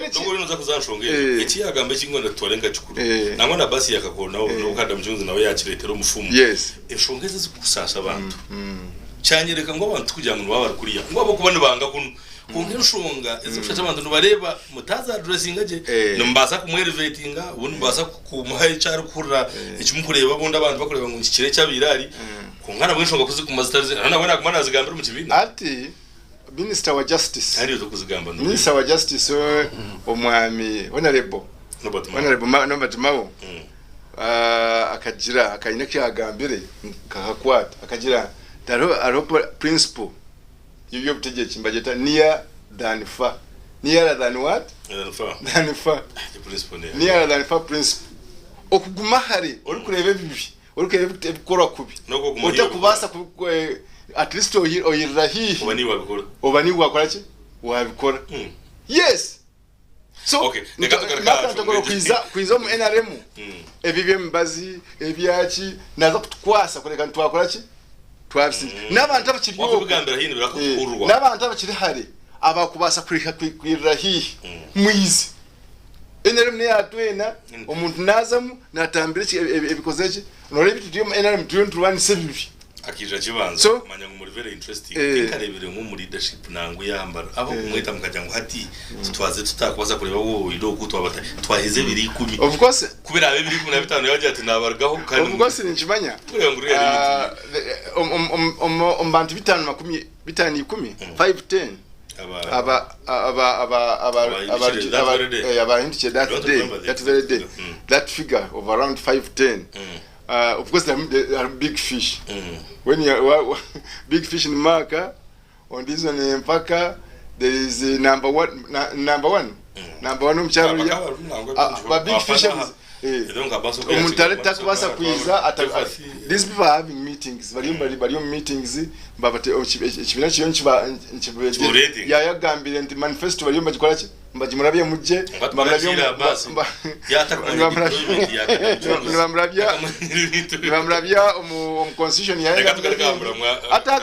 Nongo rino zakuzanshongera ekiyagambe kingonda twalenga chikuru nangwa na basi yakakona nokada mchunzi nawe yachiretera umufumu eshongeze zikusasa abantu cyanyereka ngo abantu kugira ngo baba kuriya ngo abo kubana banga kunkira shonga ezifata abantu bareba mutaza addressing aje nombasa kumwelevatinga ubundi mbasa kumuhaye cyari kurra ikimukureba bonda abantu bakureba ngo ikire cyabirari kunkana bwishonga kuzi kumazitarize nabona kumana zigambira mu kibina ati Minister wa Justice ari kuzigamba Minister wa Justice omwami honorable Nobert Mao akagira akayina kyagambire kakakwata akagira aro principle y'ibyo butegeki mbageta near than far nearer than what than far nearer than far principle okuguma hari uri kureba bibi uri kureba ebikora kubi utakubasa at least oyirahi obani wakora ki wabikora yes so okay nakatokoro kwiza mu NRM ebibye mbazi ebyaki naza kutukwasa kureka twakora ki twabisi n'abantu abakiri okubigambira hino birakukurwa n'abantu abakiri hari abakubasa kwirahi mwizi NRM ne yatwena omuntu nazamu natambira ebikoze ki nore bitu mu NRM 2017 akija kibanza manya ngo muri very interesting ikarebere nko muri leadership nangu yambara abo kumwita mukajya ngo hati twaze tutakubaza kureba wowe iro kutwabata twaheze biri 10 of course kubera abe biri 15 yaje ati nabargaho kandi of course ninjimanya bantu bitanu 10 510 aba hindiche that very day that figure of around 510 of course there are big fish when you are big fish in marker on this one in Mpaka there is number one umcharo ya big fish umutaleta kubasa kwiza these people are having meetings bari meetings babate ekibina kiyo yagambire nti manifesto bari bagikora ki mbagimurabye mujje bamurabya constitution ya attack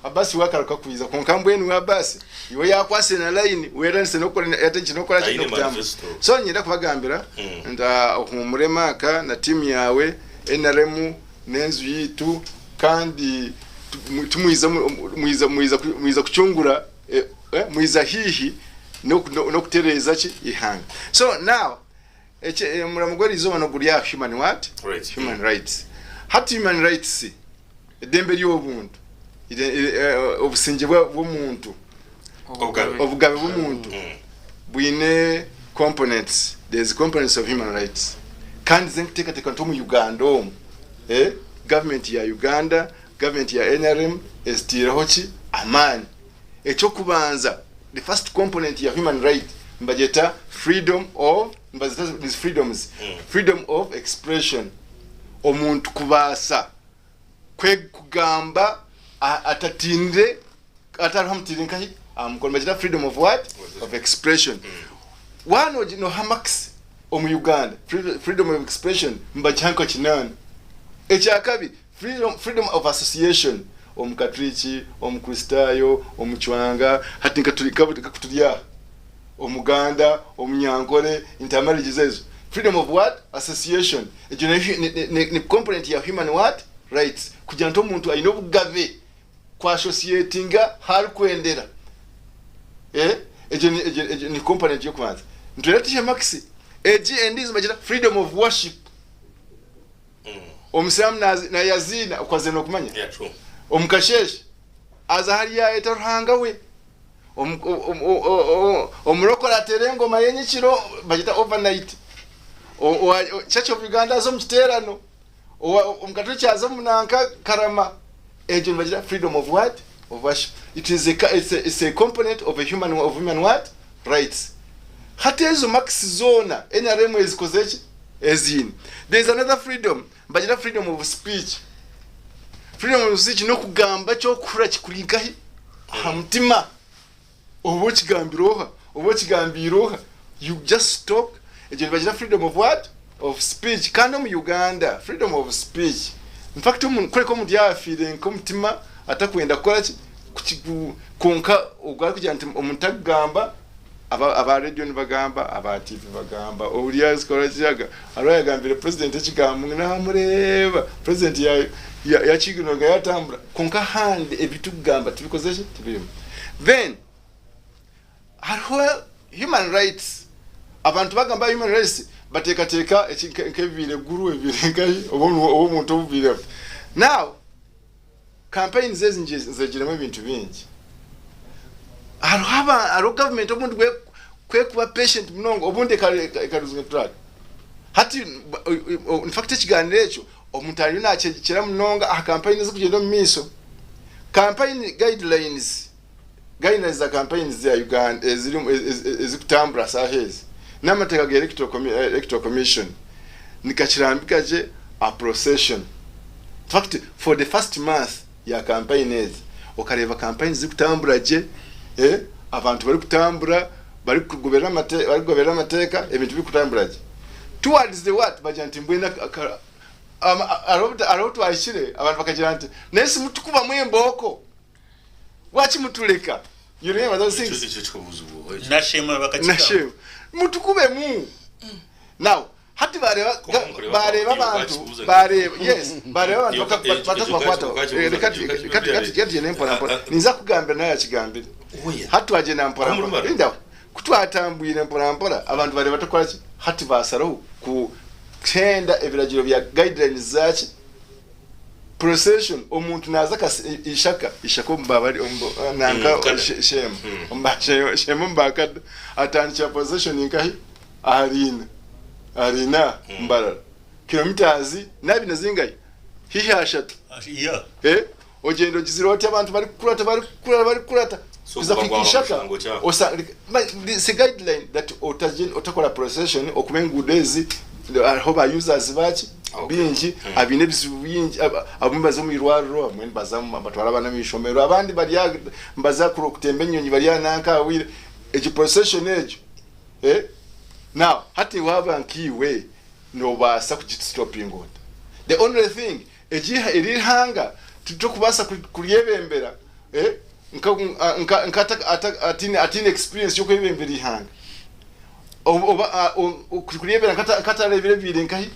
Abbas wakaruka kwiza konkambwe ni Abbas iwe yakwase na line weranse nokora yatenchi nokora kino kujamba so nyenda kubagambira nda humuremaka na timu yawe NRM nenzu yitu kandi tumuiza kuchungura muiza hihi no kutereza ki ihanga so now muramugori zo banoguriya human rights hati human rights edembe ly'obuntu obusinge bw'omuntu obugabe bw'omuntu bwine components there's components of human rights kandi zentekateka nto mu Uganda government ya Uganda government ya NRM estiraho ki amani echo kubanza the first component ya human right mbajeta freedom of these freedoms freedom of expression omuntu kubasa kugamba atatinde atarhamtire nkahi amukora mbajeta freedom of what of expression one no hamax mu Uganda freedom of expression mbachanko kinana ekyakabi freedom of association omukatrichi omukristayo omuchwanga hatinka tulya omuganda omunyankole intermarriages ezo freedom of what association ne component ya human what rights kugira nto umuntu ayino bugabe kwa associatinga hal kwendera ni component yo kwanza ntulete maxi ndizo majira freedom of worship omusam na yazina kwaze no kumanya yeah true omukasheshe azahariya etarhanga we omurokora terengo mayenye kiro bagita overnight Church of Uganda zo mkiterano omukatuli kyazo munanka karama ejo bagita freedom of what of worship it is it's a component of human what rights hatezo max zona NRM ezikozechi ezini there is another freedom bagita freedom of speech freedom of speech no kugamba cyo kura kikulingahi hamtima obo kigambiroha you just talk ejo bagita freedom of what of speech kandi mu Uganda freedom of speech in fact kureko mu dia feeling ko mutima atakwenda kora konka ugara kugira nti omuntu agamba aba radio ni bagamba aba TV bagamba Olias Korachiaga aroya gambire president ekigambo na mureba president ya chigino nga yatambula konka hand ebitu gamba tubikozeshe tibirimo then human rights abantu bagamba human rights bateka ekivile guru evile ngai omuntu obuvile now campaigns zezingiremo ibintu bingi aro government omuntu kwe kuba patient mnongo obunde kaluzwe track hati in fact ekiganiro ekyo omuntu ali nakira mnonga campaign zikugenda mu miso campaign guidelines za campaigns za Uganda ezikutambula sahezi n'amateeka ga electoral commission nikakirambikaje a procession in fact for the first month ya campaigns okareba campaigns zikutambula je abantu bari kutambura bari kugobera amateeka ebintu bikutambula je towards the what bajanti mbwenda aroto ashire abantu bakagira nti nesi mutukuba mwemboko wachi mutuleka you remember those things nashema bakatika mutukube mu now hati bareba abantu bareba yes bareba abantu batakwata kati je nempora niza kugambira naye akigambira hati waje nampora inda kutwatambwire mpora abantu bareba takola hati basaro ku tenda ebiragiro bya guidelines zachi procession omuntu naza ishaka mbabali nanka shema mbaka atancha possession inkahi arina mbara kilometers nabi nazingai hihashatu ogendo giziroti abantu bari kurata kuza kikishaka osa the guideline that otakola procession okumenguddezi hoba users bachi bingi abine bisubingi abumbaza mu irwaro amwe bazamu abatwara bana mishomero abandi bari mbaza kuro kutembe nyonyi bari nanka awire eji procession ejo now hati waba nkiwe no basa kugitstopping on the only thing eji iri hanga tutokubasa kuryebembera nka atine experience yo kwebembera ihanga kuryebera kata rebire bire nkahi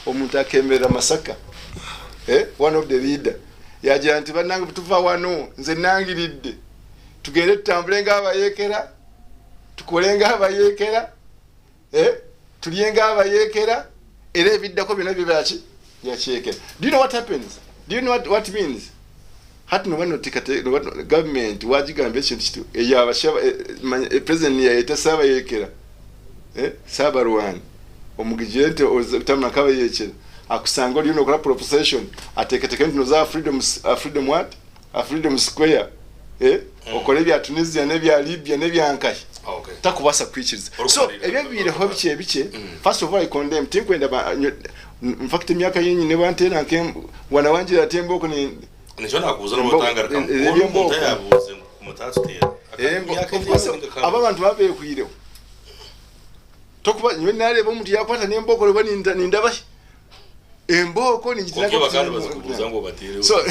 omuntu akemera masaka one of the leader yaje anti banange tuva wano nze nangiridde tugende tutambulenga abayekera tukolenga abayekera tulienga abayekera era ebiddako bino bibachi yachekera. Do you know what happens? Do you know what means? Hati no bano tikate no government wajigambe ekintu eyabashaba president yayeta saba yekera saba Rwanda omugijente otamna kabe yekera akusanga oli no proposition ateketeke ntino za freedom what a freedom square okole bya Tunisia ne bya Libya ne bya Ankai takubasa kwikiriza so ebyo hobiche biche first of all I condemn tinkwenda in fact myaka yenyi ne bantena nke wana wanjira temboko ni nishona kuza no botangara kam umuntu yabuze mutatutera aba bantu babe kuyireho tokuba nywe nale bo muntu yakwata nemboko lo ninda emboko ni gitinaka bakandi bazakubuza ngo batere so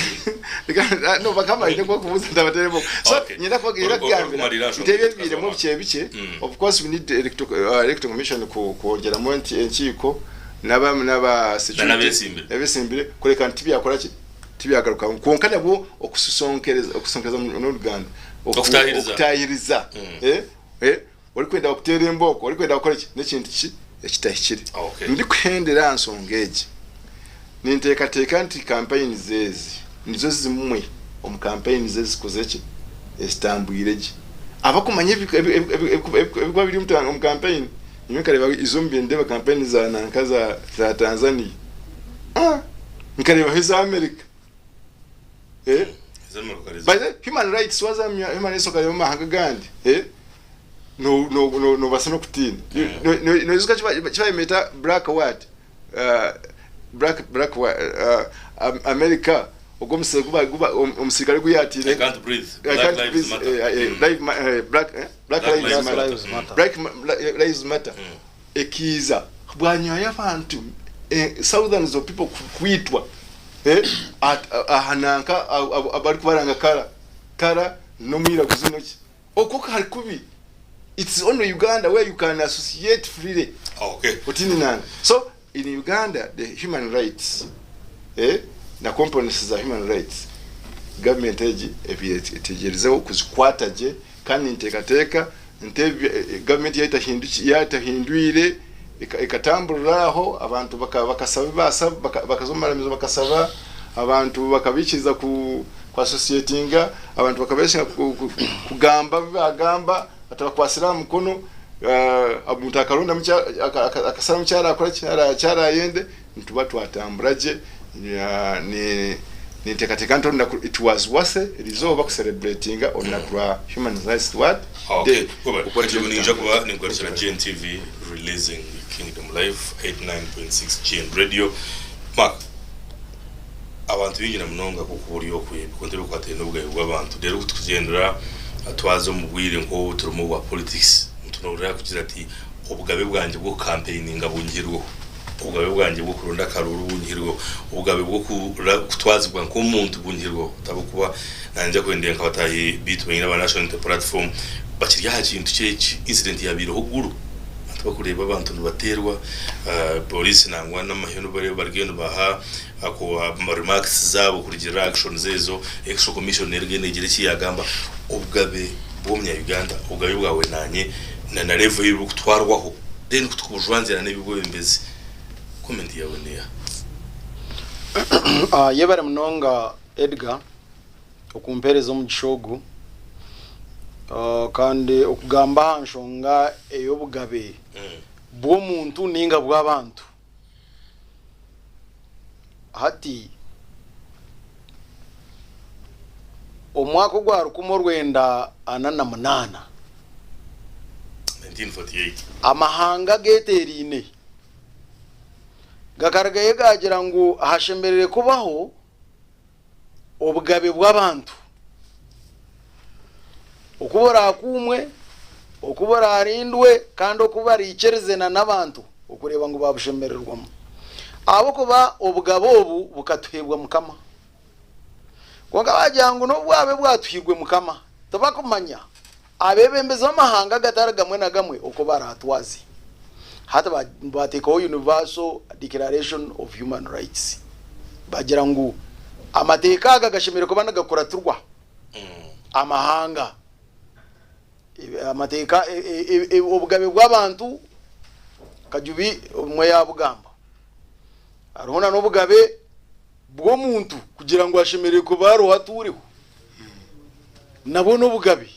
no bakama ine ko kubuza ndabatere bo so nyenda ko gambira itebye mu bice of course we need electoral commission kongera mu enkiko naba security ebisimbire koleka ntibi yakola ki tibi yagaruka konkana bo okusonkereza mu Uganda okutayiriza oli kwenda okutera emboko oli kwenda okola ki nekintu ki ekitahikiri ndi kuhendera nsongeji ninteekateeka nti campaign zezi nizo zimwe omu campaign zezi kozeki estambwireji abakumanya ebikwa biri mu campaign nimekareba izombi ndeba campaign za nankaza za Tanzania nkareba hiza America by the human rights was human rights okale mu mahanga gandi no basano kutini no izuka chiba meta black what black America ogomse kuba omusikale kuyatire I can't breathe black lives matter ekiza bwanyo yabantu thousands of people kuitwa ahananka abari kubaranga kara no mwira kuzinoki okoko hari kubi It's only Uganda where you can associate freely. Okay. So in Uganda, the human rights, na components za human rights, government etegerezeho kuzikwata je kandi ntekateka government yatahinduire ikatamburaho abantu bakasaba bakazomaramizo bakasaba abantu bakabikiza ku associatinga abantu bakabesha kugamba bagamba atabakwasira mukono amuntu akaronda akasara mucyara akora cyara yende ntubatu atamburaje ni tekateka ntonda it was worth resolve ku celebrating on that human rights what okay kwa ninja kwa ni kwa GNTV releasing Kingdom Life 89.6 GN Radio Mark abantu bigina munonga kukuburiyo kwe kontero kwatenda ubwayo bw'abantu rero kutugendera atwazo mu bwire ngo turumu wa politics tunurira kugira ati ubugabe bwanje bwo campaigning abungirwo ubugabe bwanje bwo kurunda karuru bungirwo ubugabe bwo kutwazibwa nk'umuntu bungirwo tabukuba nanje kwendeye nkabatahi bitwe ina national platform bakirya hakintu cyeki incident yabiro huguru atabakureba abantu baterwa police nangwa n'amaheno bare bargendo baha ako remarks zabo kugira action zezo extra commissioner gene gire cyagamba ubugabe bw'umya Uganda ubugabe bwawe nanye na level yo kutwarwaho then kutukujuanzira n'ibigwe bembezi comment yawe neya yebare munonga Edgar okumpereza mu gishogu kandi okugamba hanshonga eyobugabe bwo muntu ninga bw'abantu hati omwaka gwa 1948 amahanga geterine gakaragaye gagira ngo hashemberere kubaho obugabe bw'abantu okubora kumwe okubora arindwe kandi okubara ikerezena n'abantu okureba ngo babushembererwamo abo kuba obugabo obu bukatuhebwa mukama kwanga bajangu no bwabe bwatuhirwe mukama tabakumanya abebembeza amahanga gataragamwe na gamwe okubara atwazi hata bateka universal declaration of human rights bagira ngo amateka agashimira kubana gakora turwa amahanga amateka obugabe bw'abantu kajubi umwe yabugamba arona n'obugabe bwo muntu kugira ngo ashimire kubaro haturiho nabo n'obugabe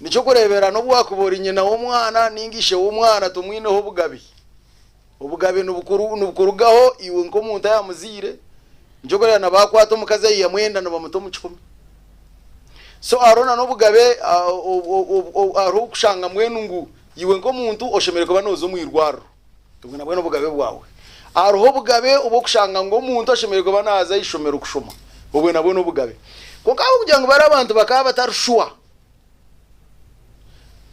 nico kurebera no bwakubora nyina w'umwana ningishe w'umwana tumwineho ubugabe n'ubukurugaho iwe nko muntu yamuzire nico kureba nabakwata umukaze yamwenda no bamuto mu 10 so arona n'obugabe aro kushanga mwenu ngu iwe nko muntu oshemere kuba nozo mwirwaro tubona bwe n'obugabe bwawe aroho bugabe ubo kushanga ngo muntu ashemere kuba naza ishomero kushoma ubwe nabo n'obugabe kuko abo kugira ngo bari abantu bakaba batarushwa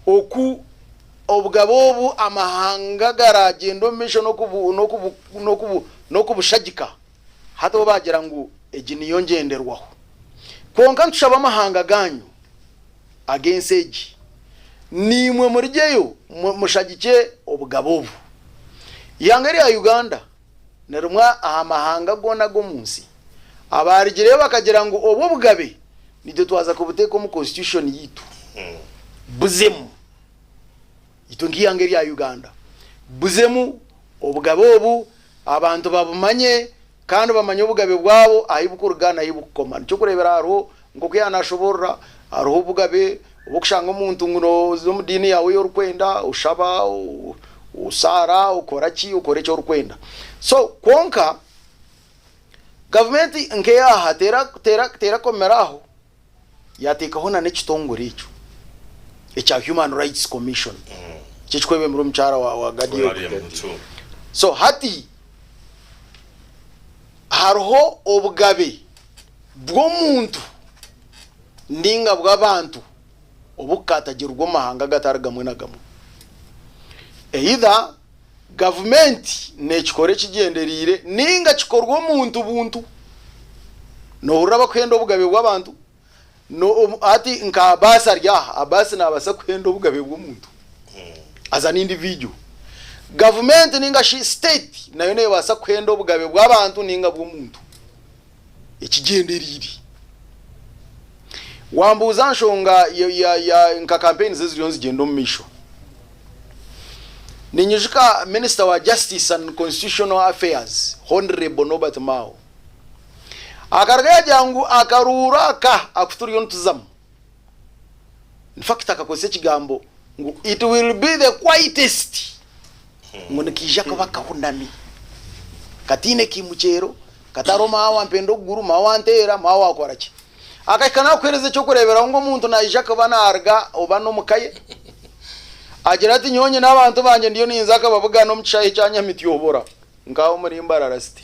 oku obugabo obu amahanga garagendo misho no kubushagika hato bagira ngo ejini yongenderwaho konka ntushaba amahanga ganyu against age nimwe murigeyo mushagike obugabo obu yangari ya Uganda nerumwa amahanga gona go munsi abarigire bakagira ngo obo bugabe nidyo twaza kubuteka mu constitution yitu buzemu ito ngiyangeri ya Uganda buzemu obugabe obu abantu babumanye kandi bamanye obugabe bwabo ayibukurugana ayibukoma cyo kurebera aro ngo kyanashobora aro obugabe obukushanga umuntu nguno zo mudini yawe yo rukwenda ushaba usara ukoraki ukore cyo rukwenda so konka government nke yaha tera komeraho yatekaho na n'ekitongore ico echa Human Rights Commission chichkwebe muri mchara wa gadio so hati haroho obugabe bwo muntu ndinga bw'abantu obukatagirwa mahanga gataragamwe nagamwe either government nekikore kigenderire ninga kikorwa muntu buntu no uraba kwenda obugabe bw'abantu no ati nka abasa rya abasi nabasa kwenda obugabe bw'omuntu as an individual. Government ninga shi state nayo ne basa kwenda obugabe bw'abantu ninga bw'omuntu ekigenderiri wambuza nshonga ya nka campaign zeziriyo zigenda mu misho ninyushika Minister wa Justice and Constitutional Affairs Honorable Norbert Mao akarga jangu akarura ka akuturiyo ntuzamu in fact akakose kigambo ngo it will be the quietest ngo nikija ko bakahunami katine kimuchero kataro mawa mpendo guru mawa ntera mawa akoraki akakana kwereze cyo kurebera ngo muntu najja ko banarga obano mukaye agira ati nyonye n'abantu banje ndiyo ninza ka bavuga no mucaye cyanya mitiyobora ngaho muri imbarara city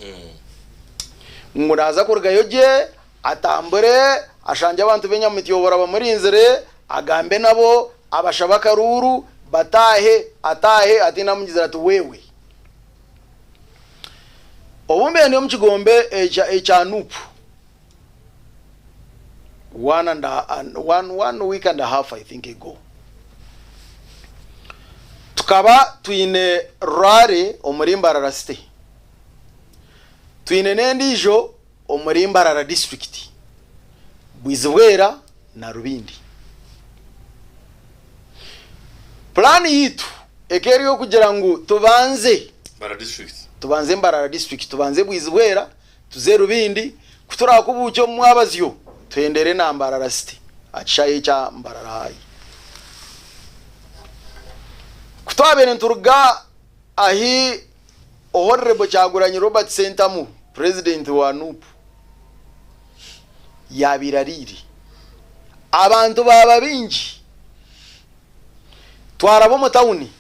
ngo naza kurgayo je atambure ashanje abantu benya mitiyobora bamurinzire agambe nabo abashabaka ruru batahe atahe atina mugizira ati wewe obumbe ndiyo mukigombe echa nupu one week and a half I think ago tukaba tuine rare omurimbarara city tuine nendijo omurimbarara district Bwizibwera na Rubindi. Plan yitu ekeriyo kugira ngo tubanze Mbarara district tubanze Bwizibwera tuze Rubindi kutura kubucyo mwabaziyo twendere na Mbarara city achaye cha Mbarara hayi kutwabene nturuga ahi Honorable Kyagulanyi Robert Sentamu president wa NUP yabirariri abantu baba bingi twarabo mu tawuni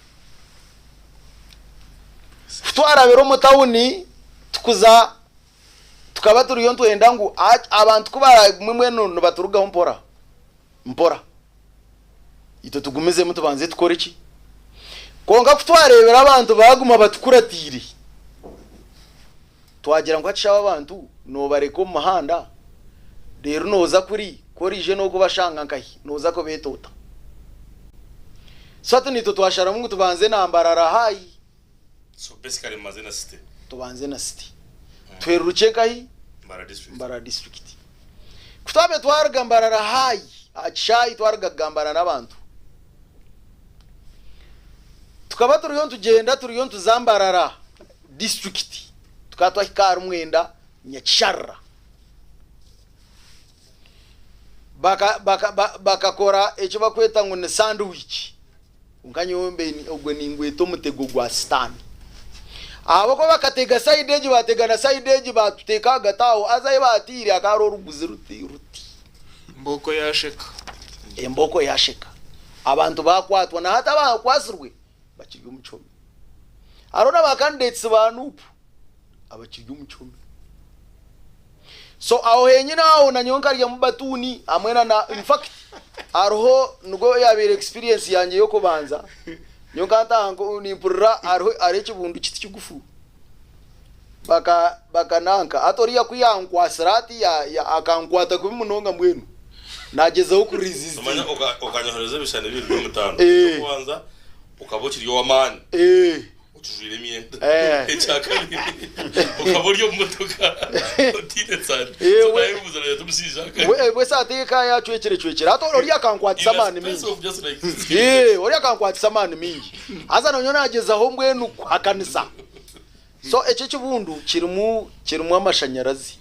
twarabero mu tawuni tukuza tukaba turiyo ntwenda ngo abantu kubara mwe none baturuga mpora ito tugumize mu tubanze tukore iki konga kutwarebera abantu baguma batukuratiri twagira ngo acaba abantu no bareko mu mahanda rero noza kuri korije no kubashanga nkahi noza ko betota satu nito twashara mu tubanze na Mbarara hayi so basically mazena city tubanze na city tweruruke kahi Mbarara district kutabe twarga Mbarara hayi achayi twarga gambana n'abantu tukaba turiyo tuzambarara district tukatwa hikaru mwenda Nyacharra baka kora echo bakweta ngo ne sandwich unkanyombe ni ogwe ningweto mutego gwa stand abo ko bakatega side edge batega na side edge batuteka gataho azaye batiri akaro ruguze ruti mboko yasheka abantu bakwatwa na hata bakwasirwe bakiryo mucombe arona bakandetse banupu abakiryo mucombe so aho henyina aho na nyonka rya mubatuni amwena na in fact arho nugo yabere experience yanje yo kubanza nyonka ntango ni purra arho arekibundu kiti kigufu baka nanka atoriya kuyankwa sirati ya akankwata kubi munonga mwenu nagezeho ku resist umanya okanyohereza bishane biri mu mutano kubanza ukabokiryo wamani utujwire imyenda cyakabiri ukaboryo mutoka utinetsana tubaye ubuzana yatumsija we sateka ya cwekere ato ori akankwatisa amani mingi ori akankwatisa amani mingi aza nonyo nageza aho mbwenu akanisa so eche kibundu kirimu amashanyarazi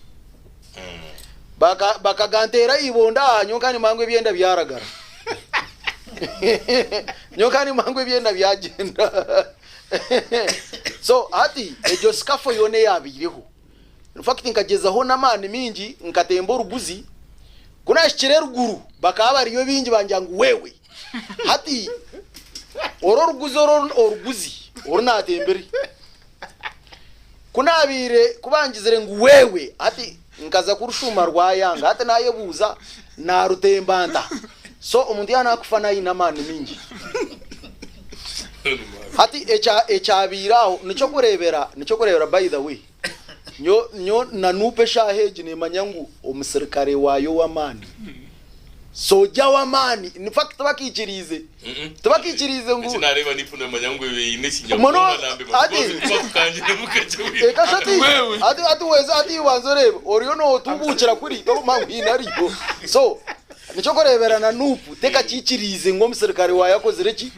bakagantera ibonda nyokani mangwe byenda byaragara nyokani mangwe byenda byagenda so ati ejo skafo yone yabireho in fact nkagezaho namani mingi nkatemba uruguzi kuna shikire ruguru bakaba ariyo bingi banjyangu wewe hati oruguzi natembere kuna abire kubangizire ngo wewe ati nkaza kurushuma rwayanga hati nayebuza na rutembanda so umuntu yana kufana inamani mingi hati echabiraho nico kurebera by the way nyo nanupe shaheje ne manyangu omusirikare wayo wamani soja wa mani in fact tabakikirize ngo sinareba nipuna manyango ine kinyakoma nambe bakanje mukaje ati weza ati wanzoreba oriyo no tubukira kuri to mangwina ariyo so nico koreberana nupu teka kikirize ngo musirikare wayakoze reki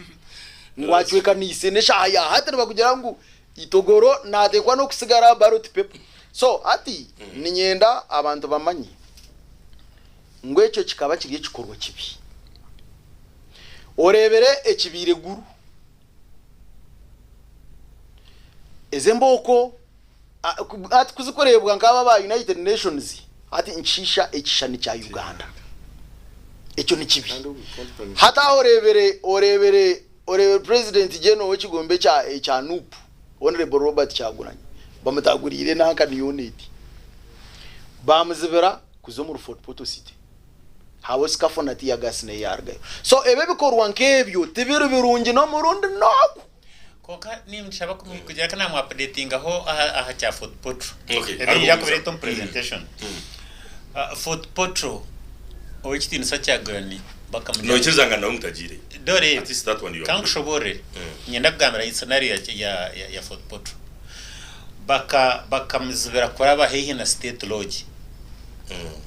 ngwachwe kanise neshaya hati bakugira ngo itogoro natekwa no kusigara ballot paper so ati ninyenda abantu bamanyi ngo icyo kikaba kiri gikorwa kibi orebere ekibire guru ezemboko ati kuzikorebwa ngaba ba United Nations ati nshisha ekishani cya Uganda icyo ni kibi hata orebere president General w'ikigombe cya NUP Honorable Robert Kyagulanyi bamutagurire nanka ni unit bamuzibera kuzo mu Fort Portal City hawo skafona ti yagasne yarga so ebe bikorwa nkebyo tibiro birungi no murundi noko koka ni mshaba kugira kana mu updating aho aha cya Fort Portal okay ya ko presentation Fort Portal owikitin sacyagani bakamujya no kizanga na umutagire dore at least that one you kank shobore nyenda kugamira scenario ya Fort Portal bakamuzibera kuraba hehe na state lodge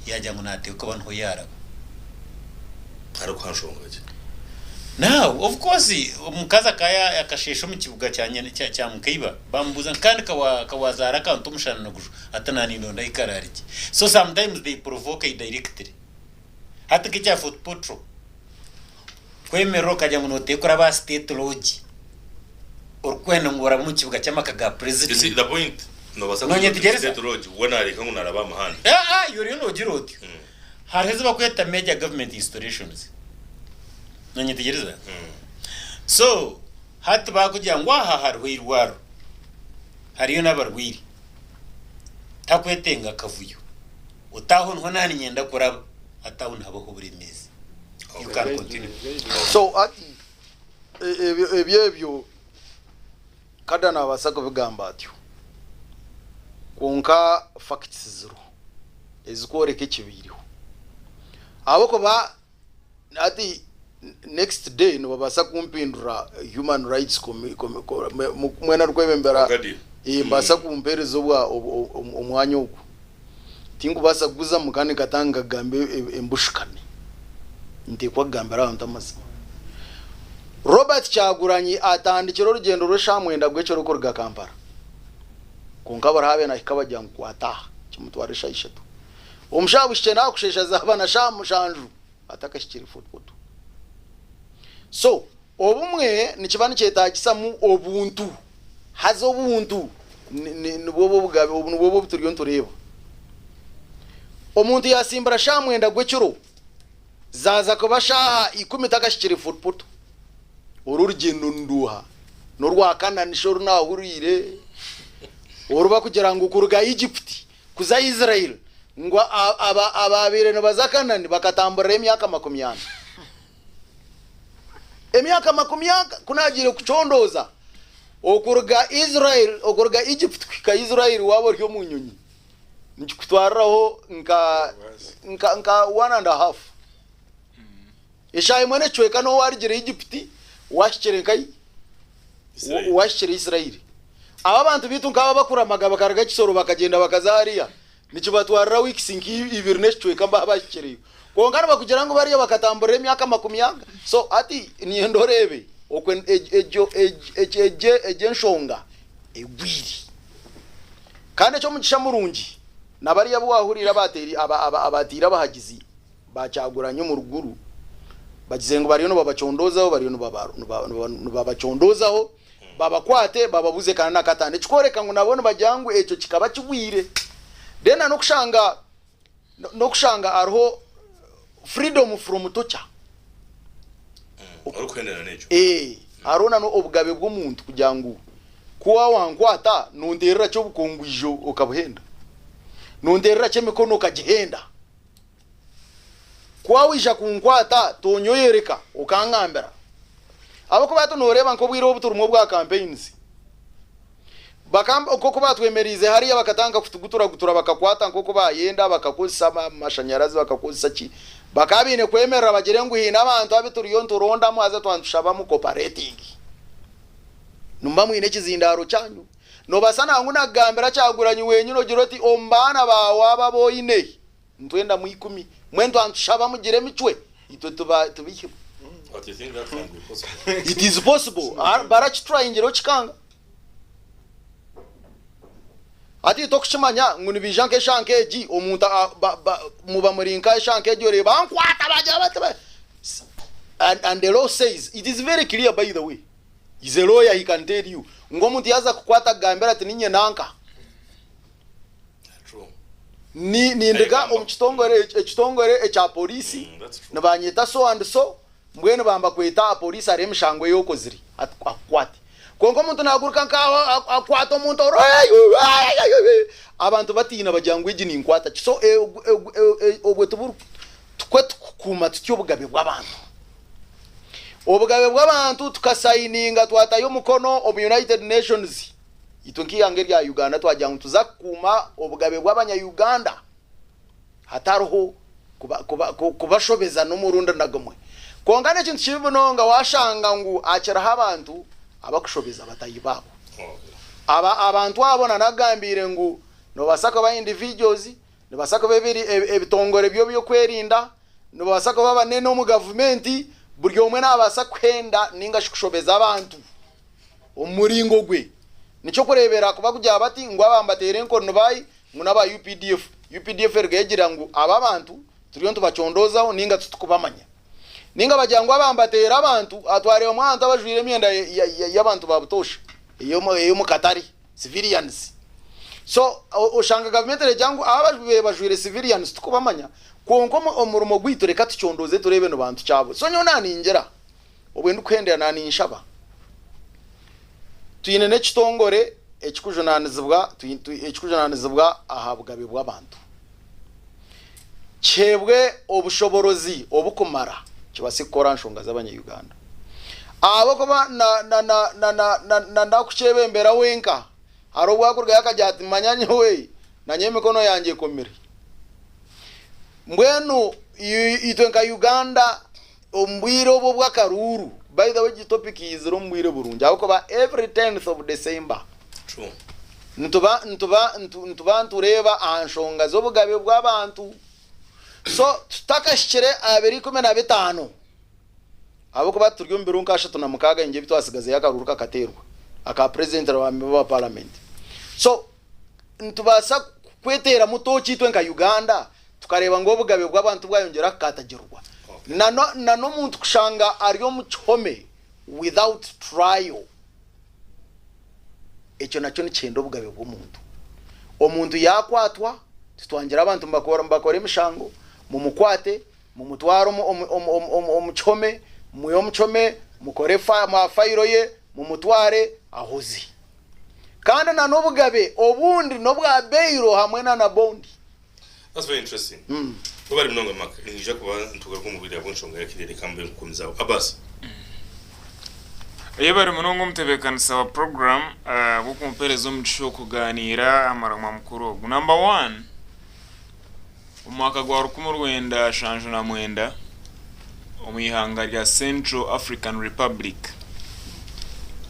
yajya munate uko bantu yaraba ariko hanshongaje now of course umukaza kaya yakashesho mu kibuga cya Mukeiba bambuza kandi kawazara kantu mushana nagusho atanani ndonda ikarariki so sometimes they provoke directly hata kicha Fort Portal kwemero kajya munote kuraba state lodge orkwena ngora mu kibuga cy'amakaga president you see the point no basa no state lodge wona ari kangu naraba mahandi yuri no giroti hareze bakweta major government installations nanye tegereza so hati bakugira ngo aha harwirwaro hariyo nabarwiri takwetenga kavuyo utaho none nyenda kuraba ataho ntabaho buremezi you can continue so ati ebyo kada na basako bigamba atyo konka facts zero ezikoreke kibiriho aboko ba ati next day no babasa kumpindura human rights mwena rwebembera basa kumperezo bwa umwanya uko tingu basa guza mukane katanga gambe embushikane ntekwa gambara abantu amazima Robert Kyagulanyi atandikira urugendo rushamwenda gwecho rukorga Kampala konka barahabe na ikabajya nkwata kimutwarisha ishatu umshabishye nakushesha zabana shamushanju atakashikira Fort Portal so obumwe nikibani cyetagisamu obuntu hazo obuntu nibobo bugabe obunubobo buturiyo ntureba omuntu yasimbara shamwenda gwecuro zaza kubashaha 10 takashikira Fort Portal urugendo nduha no rwakana nishoro nahurire oruba kugira ngo kuruga Egypt kuza Israel ngo ababire no bazakanani bakatambura emyaka 20 emyaka 20 kunagire kuchondoza okuruga Israel okuruga Egypt kwika Israel wabo ryo munyonyi nikutwaraho nka 1.5 ishaye mwene chweka no warigire Egypt washikire kai washikire Israel aba bantu bitu nkaba bakura magaba karaga kisoro bakagenda bakazariya nikibatwarira weeks ibiri neshchweka bashikire kongana bakugira ngo bariya bakatambura emyaka 20 so ati ni ndorebe okwe eje nshonga egwiri kandi cyo mugisha murungi nabariya bwahurira bateri abatira bahagizi Bacyaguranye mu ruguru bagize ngo bariyo no babacondozaho bariyo no babacondozaho babakwate bababuze kana nakatane kikoreka ngo nabone bajyangwe eco kikaba kigwire dena no kushanga arho freedom from torture urukwendera nejo arona no obugabe bw'umuntu kugira ngo kuwa wankwata nonderera cyo bukongwijo okabuhenda nonderera cyo mikono kagihenda kwa wisha kunkwata tonyoyereka ukankambera abako batunureba nko bwiro buturumwe bwa campaigns bakamba koko batwemerize hariya bakatanga kutugutura bakakwata nkoko bayenda bakakosa amashanyarazi bakakosa ki bakabine kwemerera bagire ngo hina abantu abituriyo nturonda mwaze twandushaba mu cooperating numba mwine kizindaro cyanyu no basana nguna gambera cyaguranye wenyino giroti ombana bawa ababoyine ntwenda mu 10 mwendo antushaba mugire micwe ito tubihe. What you think that can be possible? It is possible. Barach trying ngiro chikanga. Ati tokishimanya nguni bijanke shanke ji omuntu muba murinka shanke jore bankwata baja bataba. And the law says it is very clear, by the way. He's a lawyer, he can tell you. Ngomuntu yaza kukwata gambera ati ninye nanka. True. Ni ndega omchitongore echa polisi nabanyeta so and so mbwene bamba kweta polisi ari mshangwe yoko ziri akwati kongo muntu naguruka nkaho akwato muntu abantu batina bajangwe igi ninkwata so obwe tuburu tukuma tutyobugabe bw'abantu obugabe bw'abantu tukasayininga twatayo mukono of United Nations itonki yangeri ya Uganda twajyangu tuzakuma obugabe bw'abanya Uganda hataruho kubashobeza no murunda ndagomwe kongane kintu kibunonga washanga ngu akira abantu abakushobeza batayibabo abantu abona nagambire ngu no basaka ba individuals no basaka bebiri ebitongore byo kwerinda no basaka baba neno mu government buri omwe nabasa kwenda ninga shikushobeza abantu umuringo gwe nico kurebera kuba kujya bati ngo abambatere nkono bayi munaba UPDF ergegira ngo aba bantu turiyo tubacondozaho ninga tutukubamanya ninga bajyango abambatera abantu atware omwantu abajwire myenda y'abantu babutosha iyo mu Katari civilians so oshanga government rejyango abajwire bajwire civilians tukubamanya konko omurumo gwito reka tucondoze turebe no bantu cyabo so nyona ningera obwenda kwendera nani nshaba tuyine nekitongore ekikujonanizibwa ahabugabe bw'abantu chebwe obushoborozi obukumara kibasikora nshonga z'abanya-Uganda abo kuba na kuchebembera wenka aro bwakurga yakajati manyanye we nanye mikono yanje komere mbwenu itwenka Uganda ombwiro bo bwakaruru. By the way, the topic is Rombwire Burunja. Every 10th of December. True. Ntuba ntureba anshonga zobugabe bw'abantu. So tutakashire 25. Abo kuba turyo mbere unkasha tunamukaga inge bitwasigaze yakaruruka katerwa. Aka president wa parliament. So ntubasa kwetera mutoki twenka Uganda tukareba ngo obugabe bw'abantu bwayongera katagirwa. Nano muntu kushanga ariyo muchome without trial. Echo nacho ni chendo bugabe bw'omuntu. Omuntu yakwatwa tutwangira abantu mbakore mishango mumukwate mumutwaro omuchome muyo muchome mukore fayiro ye mumutware ahozi. Kandi nano bugabe obundi no bwa beiro hamwe na bondi. That's very interesting. Bari mnonga makije kuba ntugaruka mu bidya bonshonga yakirere kambe nkumizaho Abbas. Bari mnonga mutebekanisa wa program bukumpereza omugisho kuganira amarama mukuru. Number 1 umwaka gwa 1999 omuyihanga lya Central African Republic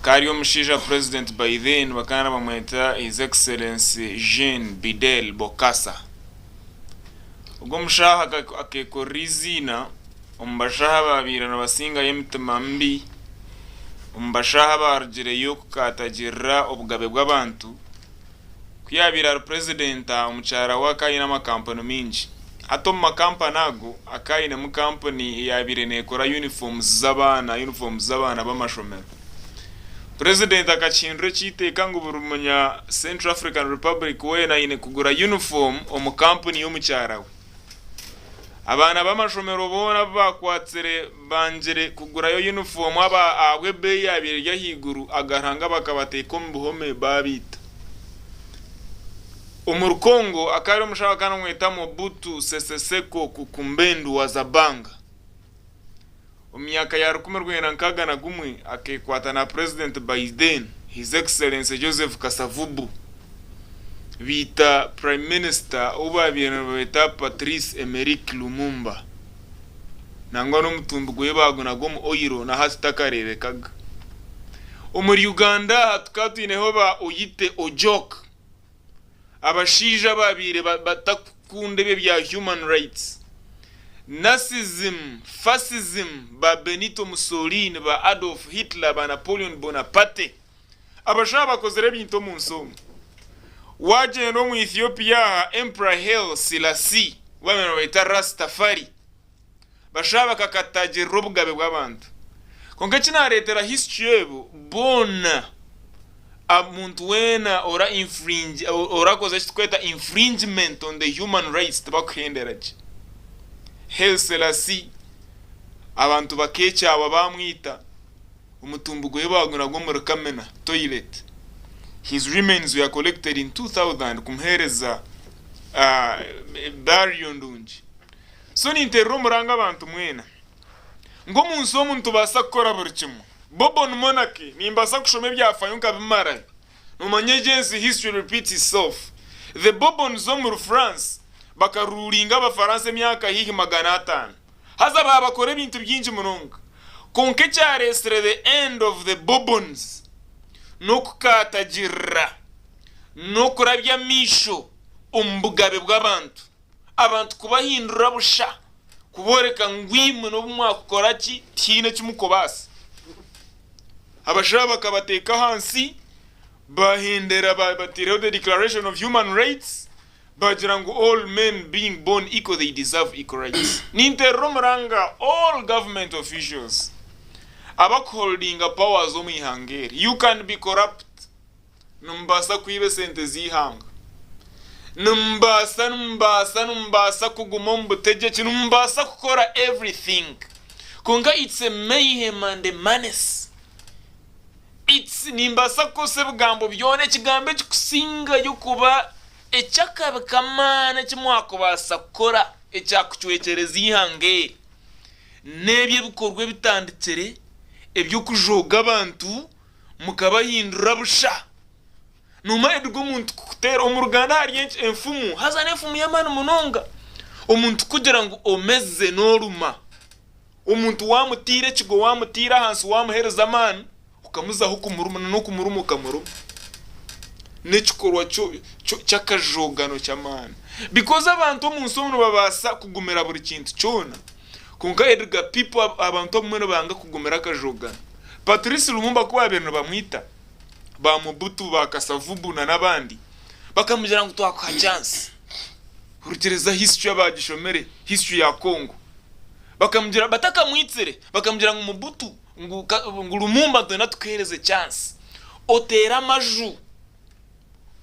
kari omushija president by then bakana bamweta His Excellency Jean Bidel Bokassa. Ubwo mushaha akekorizina umbashaha babirana basinga y'emitima mbi umbashaha barugire yo kukatagira obugabe bw'abantu kuyabira president umucara wakayi n'amakampani mingi ato mu makampani ago akayi ne mu company yabire nekora uniforms z'abana b'amashomero. President akachindre chiteka ngo burumunya Central African Republic we na ine kugura uniform omu company yo mucara we. Abana b'amashomero bona bakwatsere banjere kugura yo uniform aba awebe yabire yahiguru agaranga bakabateka mu buhome babita. Umurukongo akari mushaka kana mweta Mobutu Sese Seko kukumbendu wa Zabanga. Omyaka ya 1991 akekwata na President Biden His Excellency Joseph Kasavubu vita Prime Minister ubabiyena beta Patrice Emerick Lumumba nangwa no mutumbu gwebago nago mu oiro na hasitakarebekaga omuri Uganda hatukatwineho ba oyite ojok abashija babire batakunde bya human rights Nazism, fascism ba Benito Mussolini ba Adolf Hitler ba Napoleon Bonaparte abashaba bakozere binto mu nsomo waje no mu Ethiopia Emperor Haile Selassie wameno bita Rastafari bashaba kakataje robugabe bw'abantu konke kinaretera history yebo bona amuntu wena ora infringe ora koze kitweta infringement on the human rights tbakuhenderaje Haile Selassie abantu bakecha aba bamwita umutumbu gwebago nago mu Kamena toilet. His remains were collected in 2000 kumhereza Dario Ndungi. So ni interro muranga abantu mwena ngo munsi omuntu basa gukora buri kimwe Bourbon monarchy nimbasa kushome byafanyuka bimara numanye gensi history repeats itself. The Bourbons zo muri France bakaruringa abafaransa myaka hihi 500 haza babakora ibintu byinshi munonga konke cyarestre the end of the Bourbons no kukatagira no kurabya misho umbugabe bw'abantu abantu kubahindura busha kuboreka ngwimwe no mwakora ki tine kimukobasa abashaba bakabateka hansi bahindera batireho the Declaration of Human Rights bajirango all men being born equal they deserve equal rights. Ninteromranga all government officials holding a powers zo mwihangere. You can be corrupt numbasa kwibe sente zihanga numbasa kugumombo teje numbasa kukora everything konga it's a mayhem and a menace. It's nimbasa kose bugambo byone kigambe kikusinga yukuba echakabe kamana kimwako basakora echakuchwetereza ihangere nebye bikorwe bitandikere ebyo kujoga abantu mukabahindura busha numa edgo umuntu kutera omuruganda hari enfumu hazane enfumu y'amana munonga omuntu kugira ngo omeze noruma omuntu wamutire kigo wamutira hansi wamuhereza amana ukamuza hukumuruma no kumuruma ukamuruma nechikorwa cyakajogano cy'amana because abantu mu nsomo babasa kugumera buri kintu cyona kunga Edgar people abantu mwe banga kugumera kajogano. Patrice Lumumba ko abeno bamwita ba Mobutu bakasavubu na nabandi bakamugira ngo twakwa chance urutereza history abagishomere history ya Congo bakamugira bataka mwitsere bakamugira ngo Mobutu ngo Lumumba dona tukereze chance otera maju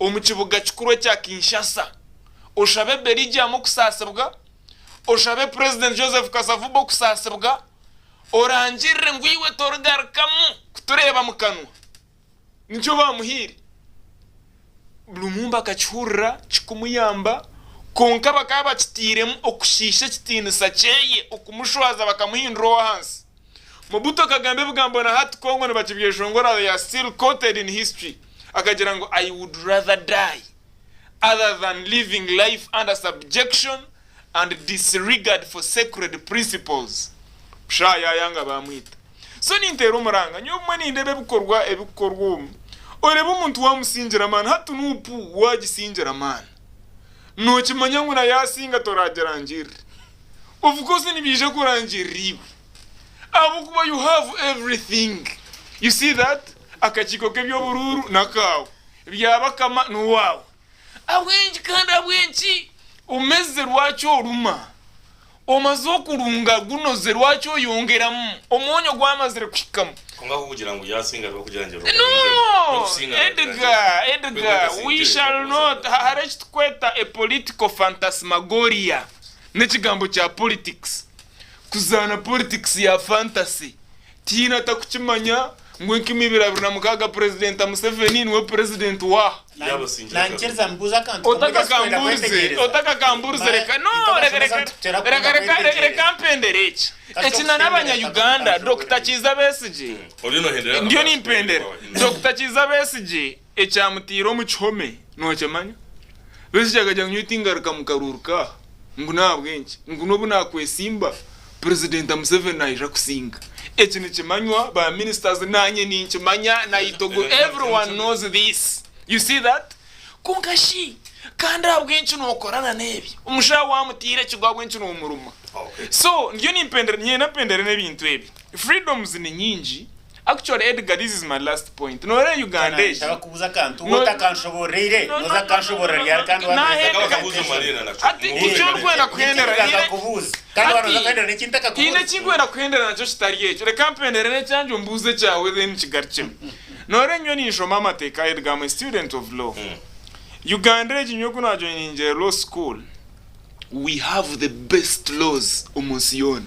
omukibuga kikuru cya Kinshasa oshabe Belgium mu kusasabwa oshabe President Joseph Kasavubu kusasabwa orangire ngwiwe torgarkamu kutureba mukanwa nicyo bamuhire Lumumba kachurra chikumuyamba konka bakaba kitiremu okushisha kitinisa cyeye okumushwaza bakamuhindura hansi Mobutu Kagambe bugambo na hati Kongo ne bakibyeshongora they are still quoted in history akagira ngo I would rather die other than living life under subjection and disregard for sacred principles. Shaya yanga bamwita so nintero muranga nyumwe nindebe bikorwa ebikorwa oreba umuntu wamusingira man hatu nupu wagisingira man no kimanya ngo na yasinga toragerangira of course nibije kurangiriwe abukuba you have everything you see that akachiko kebyo bururu nakawo byabakama nuwawo awenji kandi abwenchi umeze rwacho ruma omazokurunga gunoze rwacho yongeramu omonyo gwamazire kwikamu konga kugira ngo yasinga kugira ngo Edgar we shall not harech tweta a political phantasmagoria nekigambo cha politics kuzana politics ya fantasy tina takukimanya ngo nkimibira na mukaga president Museveni niwe president wa nancherza mbuza kantu otaka kamburuze reka no reka mpendereche ekina nabanya Uganda Dr. Kiza Besigye ndio ni mpendera Dr. Kiza Besigye echamutiro mu chome no chamanya Besigye akajya nyutingaruka mukaruruka ngo nabwenje ngo nobu nakwesimba President Museveni naija kusinga eki nikimanywa ba ministers nanye ninkimanya na itogo everyone knows this you see that kungashi kandi abwenshi nokorana nebi umusha wamutire kigwabwenshi no muruma so ndiyo napendere n'ebintu ebi freedoms ni nyingi. Actually, Edgar, this is my last point. No, where Uganda is. Shaba kubuza kantu. Wota kanshoborere. Noza kanshoborere yari kandi wakabuza marina na. Ati icyo kwenda kwendera. Kandi wanoza kwendera n'ikintaka kubuza. Ine chingwenda kwendera nacho kitariye. Reka mpendere ne cyanjye mbuze cyawe then kigarche. No renyo ni shoma mateka Edgar, I'm a student of law. Uganda ejinyo kuna joining law school. We have the best laws umusiyona.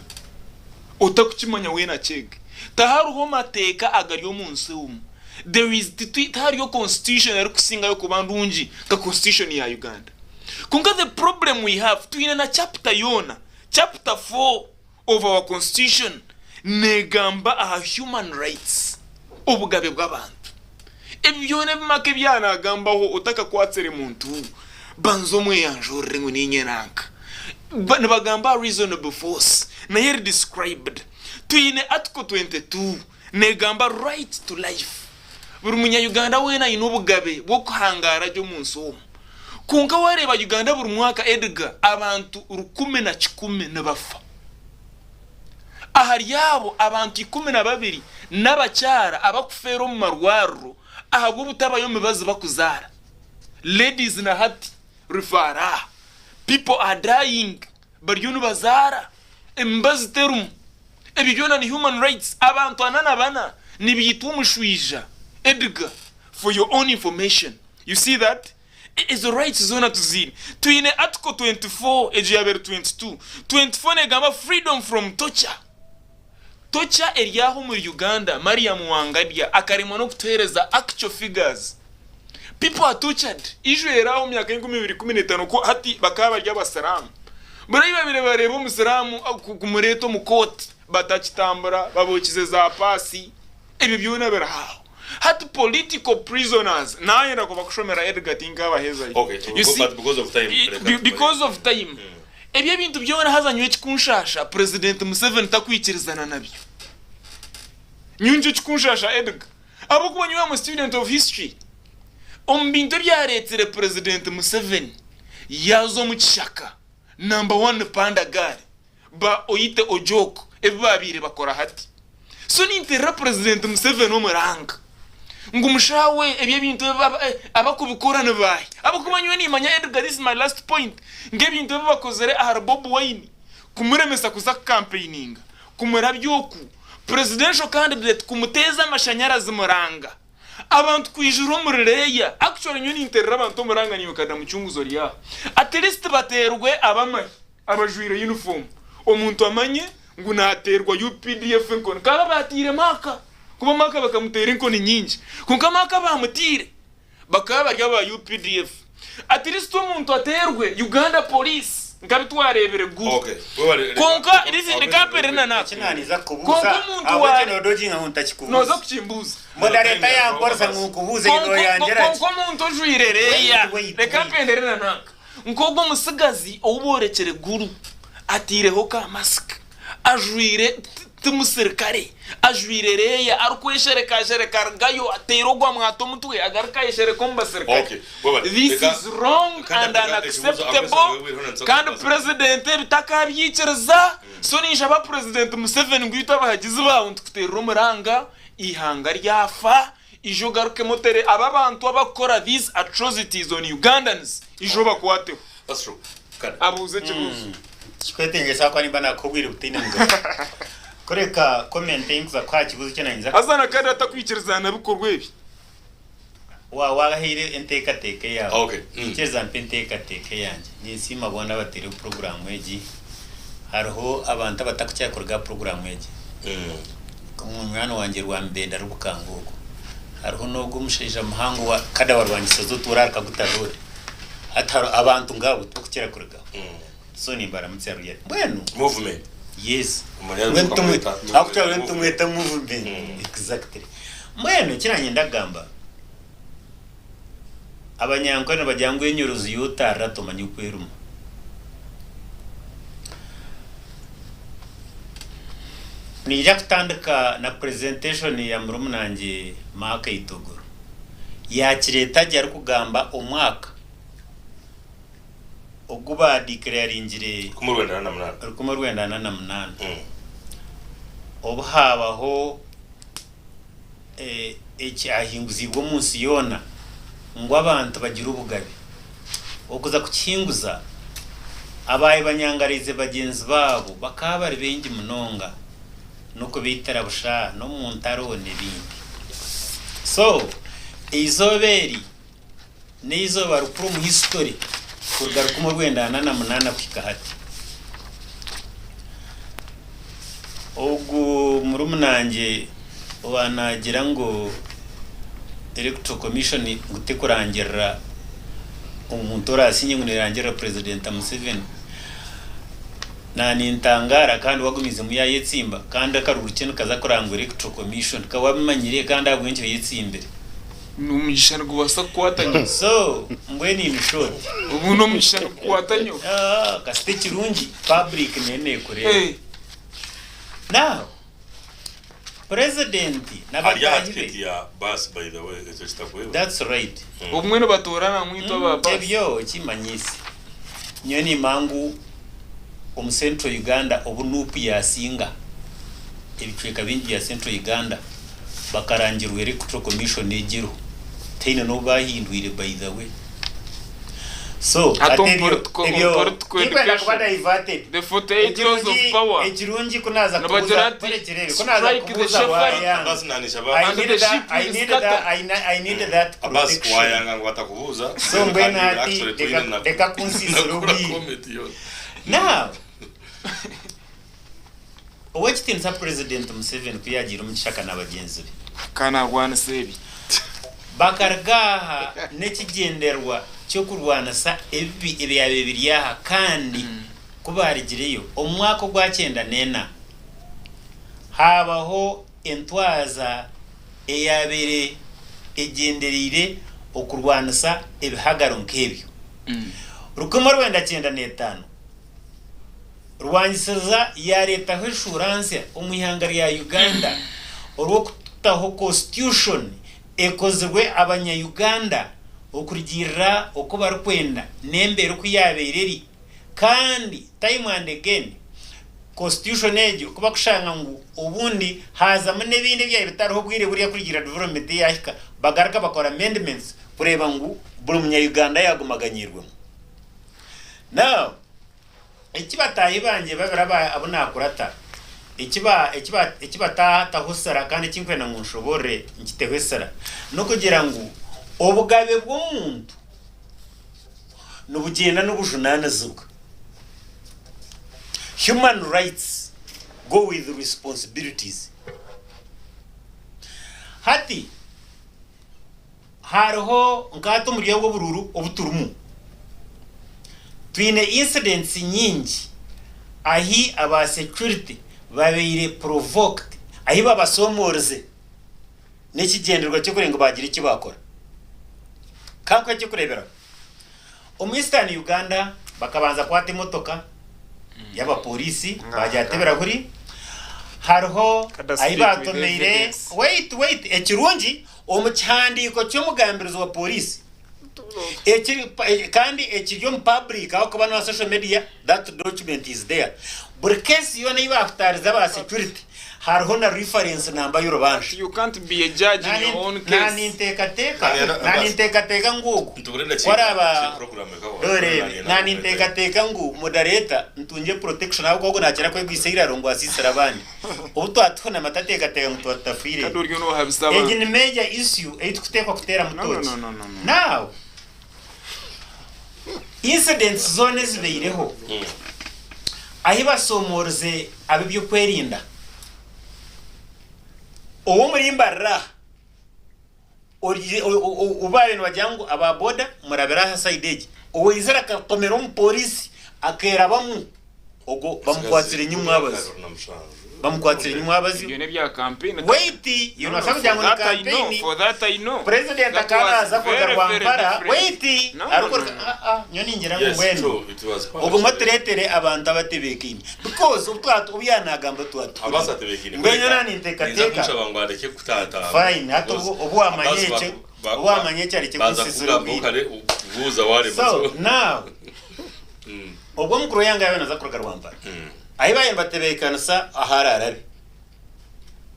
Otakukimanya wena chege. Taharuho mateka agariyo munsi umu. There is tahariyo constitution ari kusinga yo kubandunji ka constitution ya Uganda. Kunga the problem we have tuine na chapter yona chapter 4 of our constitution negamba a human rights obugabe bw'abantu. Ebyone bimake byanagambaho utaka kwatsere muntu banzo mwe yanjore ngo ninyenanka. Bagamba reasonable force na here described tuine article 22 negamba right to life. Buri munya Uganda wena inobugabe bwo kuhangara ryo munsi kunka wareba Uganda buri mwaka Edgar abantu 10 nabafa ahari yabo abantu 12 n'abacyara abakufero mu marwaro ahubwo butabayo mibazi bakuzara ladies na hati rifara people are dying baryunu bazara embazi terum ebibyona ni human rights abantu anana bana nibiyitu umushwija Edgar for your own information you see that it is the right zone to zine to in article 24 ejiaber 24 negamba freedom from torture eriyaho muri Uganda Mariam Wangadia akarimo no kutereza actual figures people are tortured ijwe eraho myaka 2015 ko hati bakaba ry'abasalamu burayiba bareba umusalamu kumureto mukoti batachitambura babokize za pasi ebi byona beraho hati political prisoners naye ndako bakushomera Edgar tinga baheza okay you see, but because of time ebyo bintu byona hazanywe kikunshasha President Museveni takwikirizana nabyo nyunje kikunshasha Edgar abo kubanywa mu student of history ombinto byaretere President Museveni yazo mu kishaka number 1 panda gari ba oyite ojoko ebabire bakora hati so ni interra President Museveni omuranga ngumushawe ebyo bintu abakubikora nabaye abakumanywe ni manya Edgar this is my last point ngebintu bakozere ahar Bob Wine kumuremesa kuza campaigning kumurabyoku presidential candidate kumuteza amashanyarazi muranga abantu kwijuru murireya actually nyoni interra abantu muranga niyo kada mu cyunguzo rya at least baterwe abamaye abajwire uniform omuntu amanye ngo naterwa UPDF nkon kaba batire maka kuba maka bakamutera inkoni nyingi kunka maka bamutire bakaba barya ba UPDF at least omuntu aterwe Uganda police ngabitwarebere gu okay konka this is the campaign na kinaniza kubuza abo no dojinga huntakikubuza noza kuchimbuza modareta ya mborsa ngukubuza ino yangera konko muntu jwirereya the campaign na nkogo musigazi oborekere guru atireho ka mask ajwire tumusirikare ajwirereya arkweshereka gayo aterogwa mwato mutwe agarka yeshereka mbasirikare this is wrong and unacceptable kandi president bitakabyikiriza so ninjaba president Museveni ngwita bahagize bawo tukutera umuranga ihanga ryafa ijo garuke motere aba bantu abakora these atrocities on Ugandans ijo bakwateho that's true abuze kibuzo kikwetenge sakwa ni bana kubwira ubutine mugo koreka commenting za kwa kibuzo cyananyiza azana kandi atakwikirizana bikorwe ibi wahire enteka teke yawe okay cyeza mpenteka teke yanje ni sima bona batire program eji hariho abantu batakucyakorga program eji kumwana wanje rwa mbenda rubukanguko hariho no gumusheja muhango wa kada warwanyisa zo turarka gutarore ataro abantu ngabo tukukira kurga so ni baramutse yaruye bueno movement yes tumweta movement exactly bueno kiranye ndagamba abanyankwana bajyangwe nyuruzi yutara tumanye kweruma nija kutandika na presentation ya murumunange Maka Itogoro yakireta jya kugamba umwaka oguba declaringire kumurwenda na munana obuhabaho ahinguzibwo munsi yona ngo abantu bagira ubugabe okuza kukinguza abaye banyangarize bagenzi babo bakabari bengi munonga nuko bitara busha no mu ntaro n'ibindi. So izoberi nizo barukuru mu history kugaruka mu Rwanda na munana kwikahati ogu murumunange wanagira ngo electoral commission gutekurangira umuntu orasinye ngunirangira president Museveni nani ntangara kandi wagumize mu yayetsimba kandi akarurukene kaza kurangwa electoral commission kawamanyire kandi abwenje yetsimbere n'umugisha rwasa kwatanya so mbweni ni short ubu no mugisha kwatanya kasite kirungi public nene kure now president nabatahibe ya bus by the way it's just a that's right umwene batorana mwito ba bus ebyo kimanyisi nyoni mangu Central Uganda obunupu yasinga ebicweka bingi ya Central Uganda bakarangirwe electoral commission egiro teina no bahindwire by the way so ebyo the 48 laws of power ekirungi kunaza kubuza kunaza kubuza waya I need that bas wayanga ngwatakubuza so mbena ati deka kunsisirubi now owachitinza president Museveni kuyagira umushaka nabagenzi be kana gwana sebi bakargaha nekigenderwa cyo kurwana sa ebyabe biriyaha kandi kubarigireyo omwaka gwa 9 nena habaho entwaza eyabere egenderire okurwanisa ebihagaro nkebyo rukomo Rwanda 95 rwanyisaza ya leta h'insurance omuyangari ya Uganda orwo kutaho constitution ekozwe abanya Uganda okurigirira uko barukwenda nembere kuyabereri kandi time and again constitution ejo kuba kushanga ngo ubundi hazamo nebindi bya bitariho bwire buriya kurigira development yahika bagaraka bakora amendments kureba ngo buri munya Uganda yagumaganyirwe. Now ikibataye banje babara abona kurata ikibata tahusara kandi kinkwena ngo nshobore nkitehwesara no kugira ngo obugabe bw'omuntu nubugenda n'ubujunana zuka. Human rights go with responsibilities. Hati hariho ngato muri yabo bururu obuturumu twine incidents nyingi ahi aba security babire provoked ahi babasomorze nekigenderwa cyo kurenga bagira iki bakora kakwa cyo kurebera Eastern Uganda bakabanza kwata imotoka yaba polisi bajyatebera kuri hariho ahi batomeire wait ekirungi omucyandiko cyo mugambirizo wa polisi kandi ekiryo mu public aho kuba na social media that document is there but case yone ibaftariza ba security hariho na reference number y'urubanza. You can't be a judge in your own case. Nani nteka ngugu waraba dore nani nteka ngu moderator ntunje protection aho gogo nakira kwe gwisira rongo asisira abandi ubuto atuna matateka mtu atafire kaduryo no habisaba egin major issue eitukutekwa kutera mutoki. Now incidents zone zibeireho ahiba somorze abibyo kwerinda uwo murimbarra ubaye nwajangu ababoda murabera ha side uwo izera ka komero mu police akera bamu ogo bamukwatira nyuma abazi bamukwatira nyuma abazi ibyo ne bya campaign wait you know something ngo campaign for that I know president akaraza ko Rwampara wait ariko nyoni ngira ngo weno ubwo materetere abantu abatebekini because ubwato ubyanagamba twatu abasatebekini ngwenyo nani ntekateka nshabangwareke kutata fine hato ubu amanyece ari kigusisura buza wale so now ubwo mukuru yanga yabona za kuruga Rwampara ayibaye batebekana sa ahararabe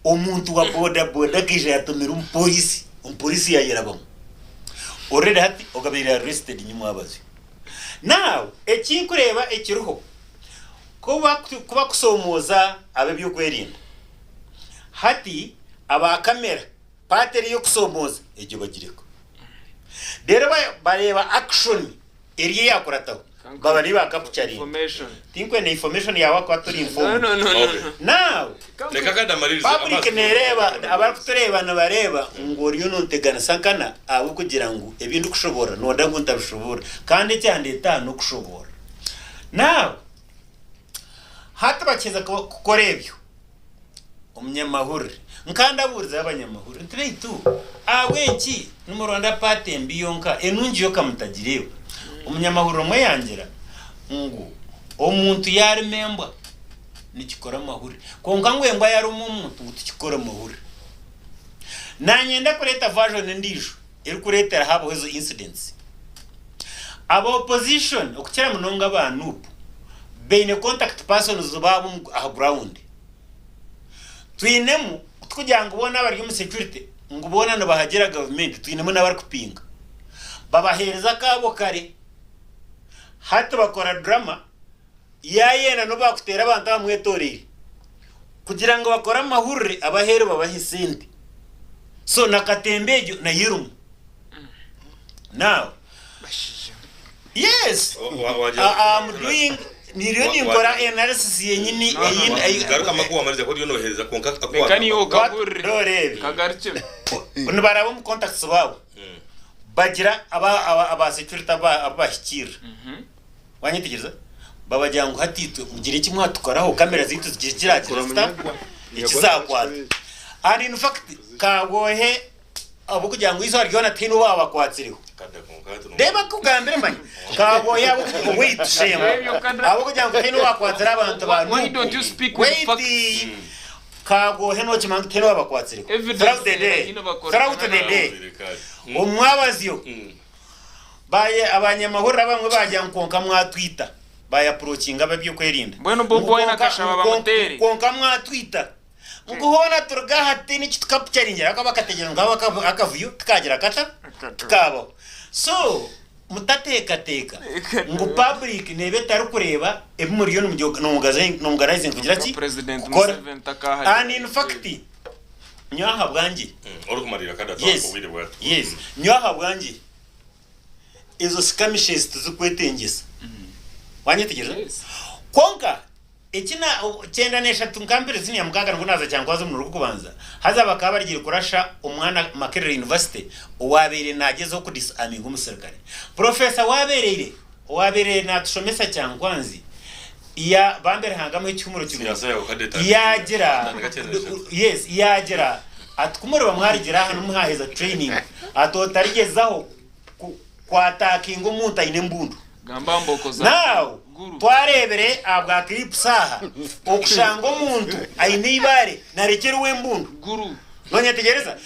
omuntu wa boda kije yatumira umupolisi yayirabamo already hati ogabira arrested nyuma abazi now ekinkureba ekiruho kuba kusomoza abe byo kwerinda hati aba kamera pateri yo kusomoza ejyo bagireko rero bareba action eri yakurataho babari bakapuchari information tinkwe na information yawe kwa turi inform no now reka kada maririza public nereba abakutureba nabareba ngori yo nontegana sankana abo kugira ngo ebintu kushobora nonda ngo ntabishobora kandi cyande etano kushobora now hata bakiza gukora ebyo umunyamahuri nkandaburiza abanyamahuri ntire tu awenki n'umurwanda pate mbiyonka enungi yo kamutagirewe umunyamahuru mwe yangira ngo omuntu yari memba nikikora amahuri konka ngwengwa yari umuntu utikikora amahuri nanyenda kureta version ndijo iri kuretera habo hezo incidents aba opposition okukira munonga abantu beine contact persons babo aha ground twinemu kugira ngo ubona bari mu security ngo ubona no bahagera government twinemu n'abari kupinga babahereza kabo kare hata bakora drama yayena no bakutera abantu bamwetorere kugira ngo bakora amahurire abahere babahisindi so nakatembejo na yirumu now yes I'm doing niriyoni ngora analysis yenyini garuka makuwa mariza ko yono heza konka akwa mekani okaburi dorebe kagarche unbarabo mu contacts babo bagira aba security abahikira wanyitegereza babajyango hatitwe mugire iki mwatukoraho kamera zitu zikiragira ikizakwata and in fact kagohe abo kugira ngo izo aryo na tino baba kwatsiriho deba kugambire manye kagohe abo wait shame abo kugira ngo tino bakwatsira abantu bantu why don't you speak with facts kagohe no kimanga tino baba kwatsiriho throughout the day umwabaziyo baye abanyamahura bamwe bajya nkonka mwatwita baye approaching ababyo kwerinda bueno bobo ina kashaba bamutere konka mwatwita nguhona turga hati ni kitkapucharingira akabakategera ngaba akavuyo tukagira kata tukabo so mutateka ngo public nebe tarukureba ebumuriyo no mugarizing kugira ki president Museveni takaha and in fact nyaha bwangi orukumarira kada twakubire bwa yes nyaha bwangi izo skamishes tuzukwetengeza wanyitegereje konka ekina cyenda neshatu nkambire zini ya mukaga ngo naza cyangwa zo mu rugo kubanza haza bakaba bagiye kurasha umwana Makerere University owabere nagezo ku disarming umusirikare professor wabereye natushomesa cyangwanzi ya bambere hangamo icyumuro yagira yes yagira atkumure bamwarigira hano muhaheza training atotarigezaho kwataking umuntu ine mbundu gamba mboko za now twarebere abwa clip saha okushanga umuntu ayinibare narekere wembundu guru nonye tegereza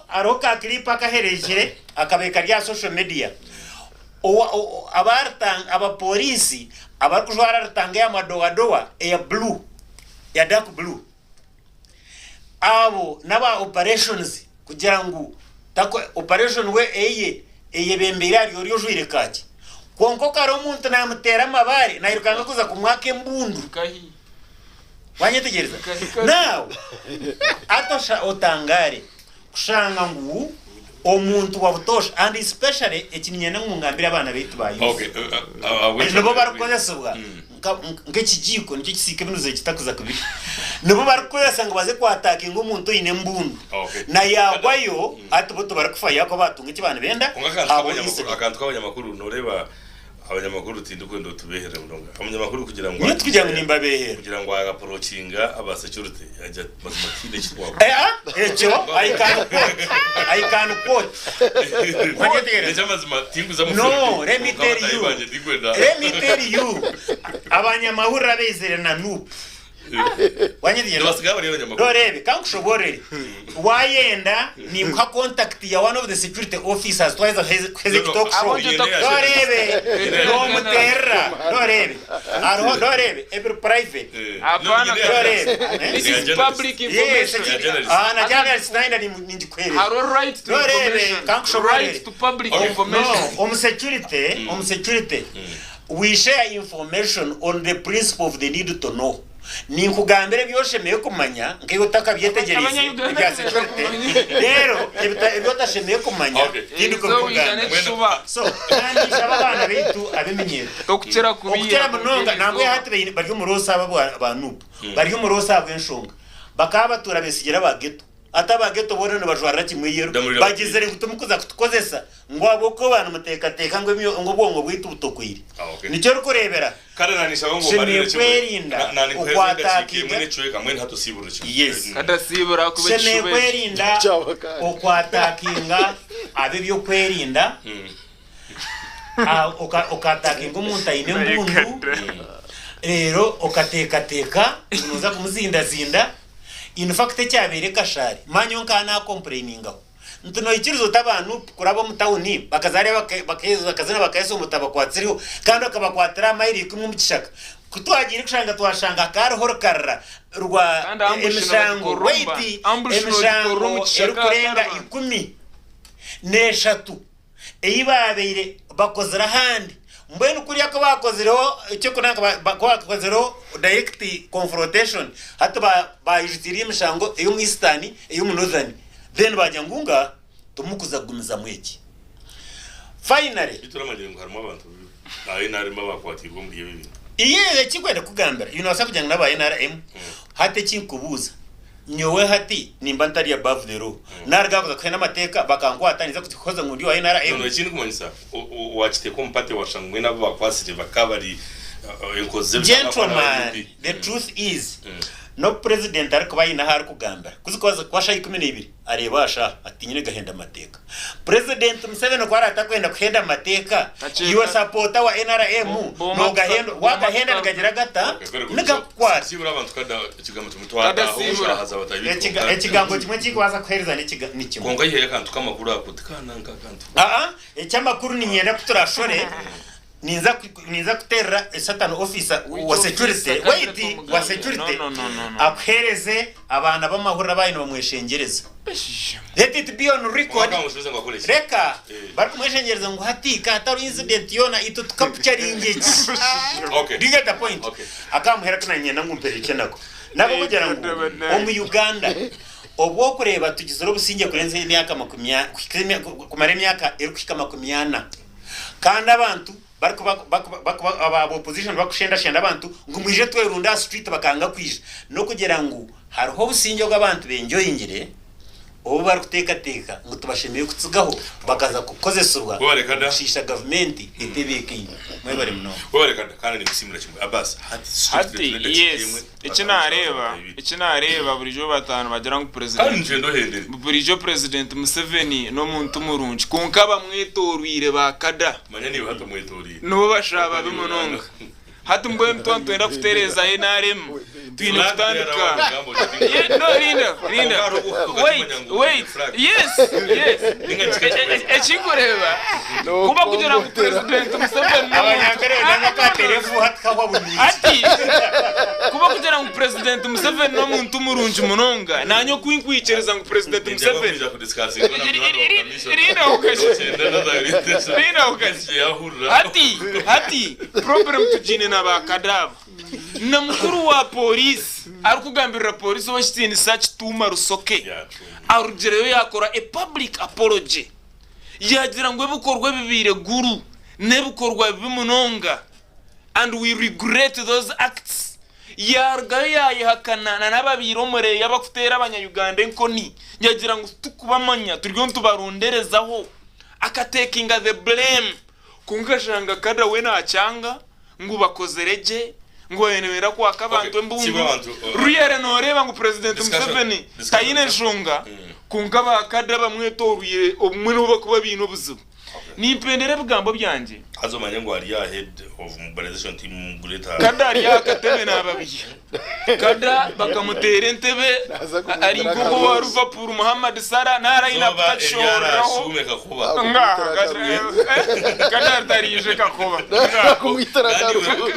aroho ka clip akaherekere akabeka rya social media aba polisi abarkujwara ratanga ya madoa ya blue ya dark blue abo naba operations kugira ngo tako operation we eye bembera ryo jwire kaki konko karo umuntu namutera amabare nayirukanga kuza kumwake mbundu kahi wanyetegereza now atosha otangare kushanga ngu omuntu wabutosha and especially ekinyene ngungambira abana betu bayo okay nabo barakozesubwa ngekijiko nicyo kisike binuze kitakuza kubiri nabo barakozesa ngo baze kwataka ngo umuntu ine mbundu na yagwayo atubuto barakufaya ko batunga ikibana benda akantu kabanya makuru noreba abanyamakuru tindi kwendo tubehere muronga abanyamakuru kugira ngo nitujya ngo nimba behere kugira ngo agaprocinga aba security ajya mazimakine kitwa echo I can quote no let me tell you abanyamahuru abezere na nup wanyidiyero dorebe kankushobore wayenda ni mka contact ya one of the security officers twice heze talk show dorebe no muterra dorebe every private this is public information na journalist naenda ni ndikwere have right to information right to public information security we share information on the principle of the need to know ni kugambere byoshemeye kumanya ngiyo takabyetegereza ibya security rero ibyo tashemeye kumanya ndi ko kugambira so kandi abana bitu abimenyero dokutera kubiye munonga nangwe hati bari mu rosa abantu bari mu rosa bw'enshonga bakaba turabesigera bageto atabageto bonene bajwara kimwiyero bagizere gutumukuza kutukozesa ngo aboko bana mutekateka ngo bwongo bwitu butokwiri nicyo rukurebera karananisha ngo barire kwerinda ukwatakinga mwene chweka mwene hato siburu cyo yes kadasibura kubeshube kwerinda ukwatakinga abe byo kwerinda ukatakinga umuntu ayine mbundu rero ukatekateka unoza kumuzindazinda in fact cyabere kashari manyo nkana complaininga ntuno ikirizo tabantu kurabo mutawuni bakazare bakazana bakayeso mutabakwatsiriho kandi akabakwatira mayiri kumwe mukishaka kutwagira kushanga twashanga kari horkarra rwa emishango waiti emishango erukurenga 13 eyibabeire bakozera handi mbwenu kuriya ko bakozereho icyo kunanga bakozereho direct confrontation hato bayijitiriye imishango eyo mu Eastern eyo mu Northern then bajya ngunga tumukuza gumiza mweki finally ituramagire ngo harimo abantu ayi narimo bakwatirwa muri ibi iye kikwenda kugambira yinose kujya n'abaye NRM hate kinkubuza nyowe hati nimba ntari above the law naragakoza kwena amateka bakankwataniza kutikoza ngo ndi wa NRM no ikindi kumanyisa wachite ko mpate washangwe nabo bakwasire bakabari gentleman the truth is no president ariko bayina hari kugambira kuzikoza kwasha 12 arebasha atinyine gahenda amateka president Museveni ko aratakwenda kuhenda amateka you supporter wa NRM no gahendo wagahenda nagagira gata nigakwa sibura abantu kada ikigambo tumutwara aho haza batayibi ikigambo kimwe kikwaza kwereza n'ikimwe konga yihe kantu kamakuru akutikana nkakantu icyamakuru ni nyenda kuturashore ninza kutera Satan officer wa security wait wa security akhereze abana b'amahura bayino bamweshengereza let it be on record reka bari kumweshengereza ngo hatika atari incident yona ito capturing okay do you get the point akamuhera kunanyena ngumpere cyenako nabo kugira ngo mu Uganda obwo kureba tugizero businge kurenze imyaka 10 kumare imyaka erukika 10 kandi abantu aba opposition bakushenda abantu ngo muje twerunda street bakanga kwije no kugira ngo hariho businge bw'abantu benjoyingire obo bari kutekateka ngo tubashemiye kutsugaho bakaza kukozesurwa shisha government itebeke mwe bari muno werekana kandi nibisimira kimwe abas hati yes ikinareba burijo batanu bagira ngo president kandi njendo hendere burijo president Museveni no muntu murunji kunkaba mwitorwire bakada manya niwe hato mwitorire no bashaba bimunonga hati mbwe mtonto enda kutereza NRM twine kutandika no linda wait yes echikoreba kuba kugira ngo president Museveni abanyakare nanga telefu hatkawa buni ati kuba kugira ngo president Museveni no muntu murunji munonga nanyo kwinkwicereza ngo president Museveni hati problem tujine n'abakadavu na mukuru wa polisi arukugambirira polisi washitini search tuma rusoke arugereyo yakora a public apology yagira ngo ebukorwe bibire guru nebukorwa bimunonga and we regret those acts yarga yayihakana nababiro more yabakutera abanyayuganda enkoni yagira ngo tukubamanya turyo ntubaronderezaho akatekinga the blame kunkashanga kada we nacyanga ngo bakozerege ngo yenemera ko akabantu mbungu ruyere noreba ngo president Museveni tayine nshunga kunkaba kada bamwetoruye omwe no bakuba bintu buzubu nipendere bugambo byanje azomanya ngo ari ya head of mobilization team Guleta kada ari akatebe nababiye kada bakamutere ntebe ari ngogo wa Liverpool Muhammad Salah naraina patshoro kada tarije kakoba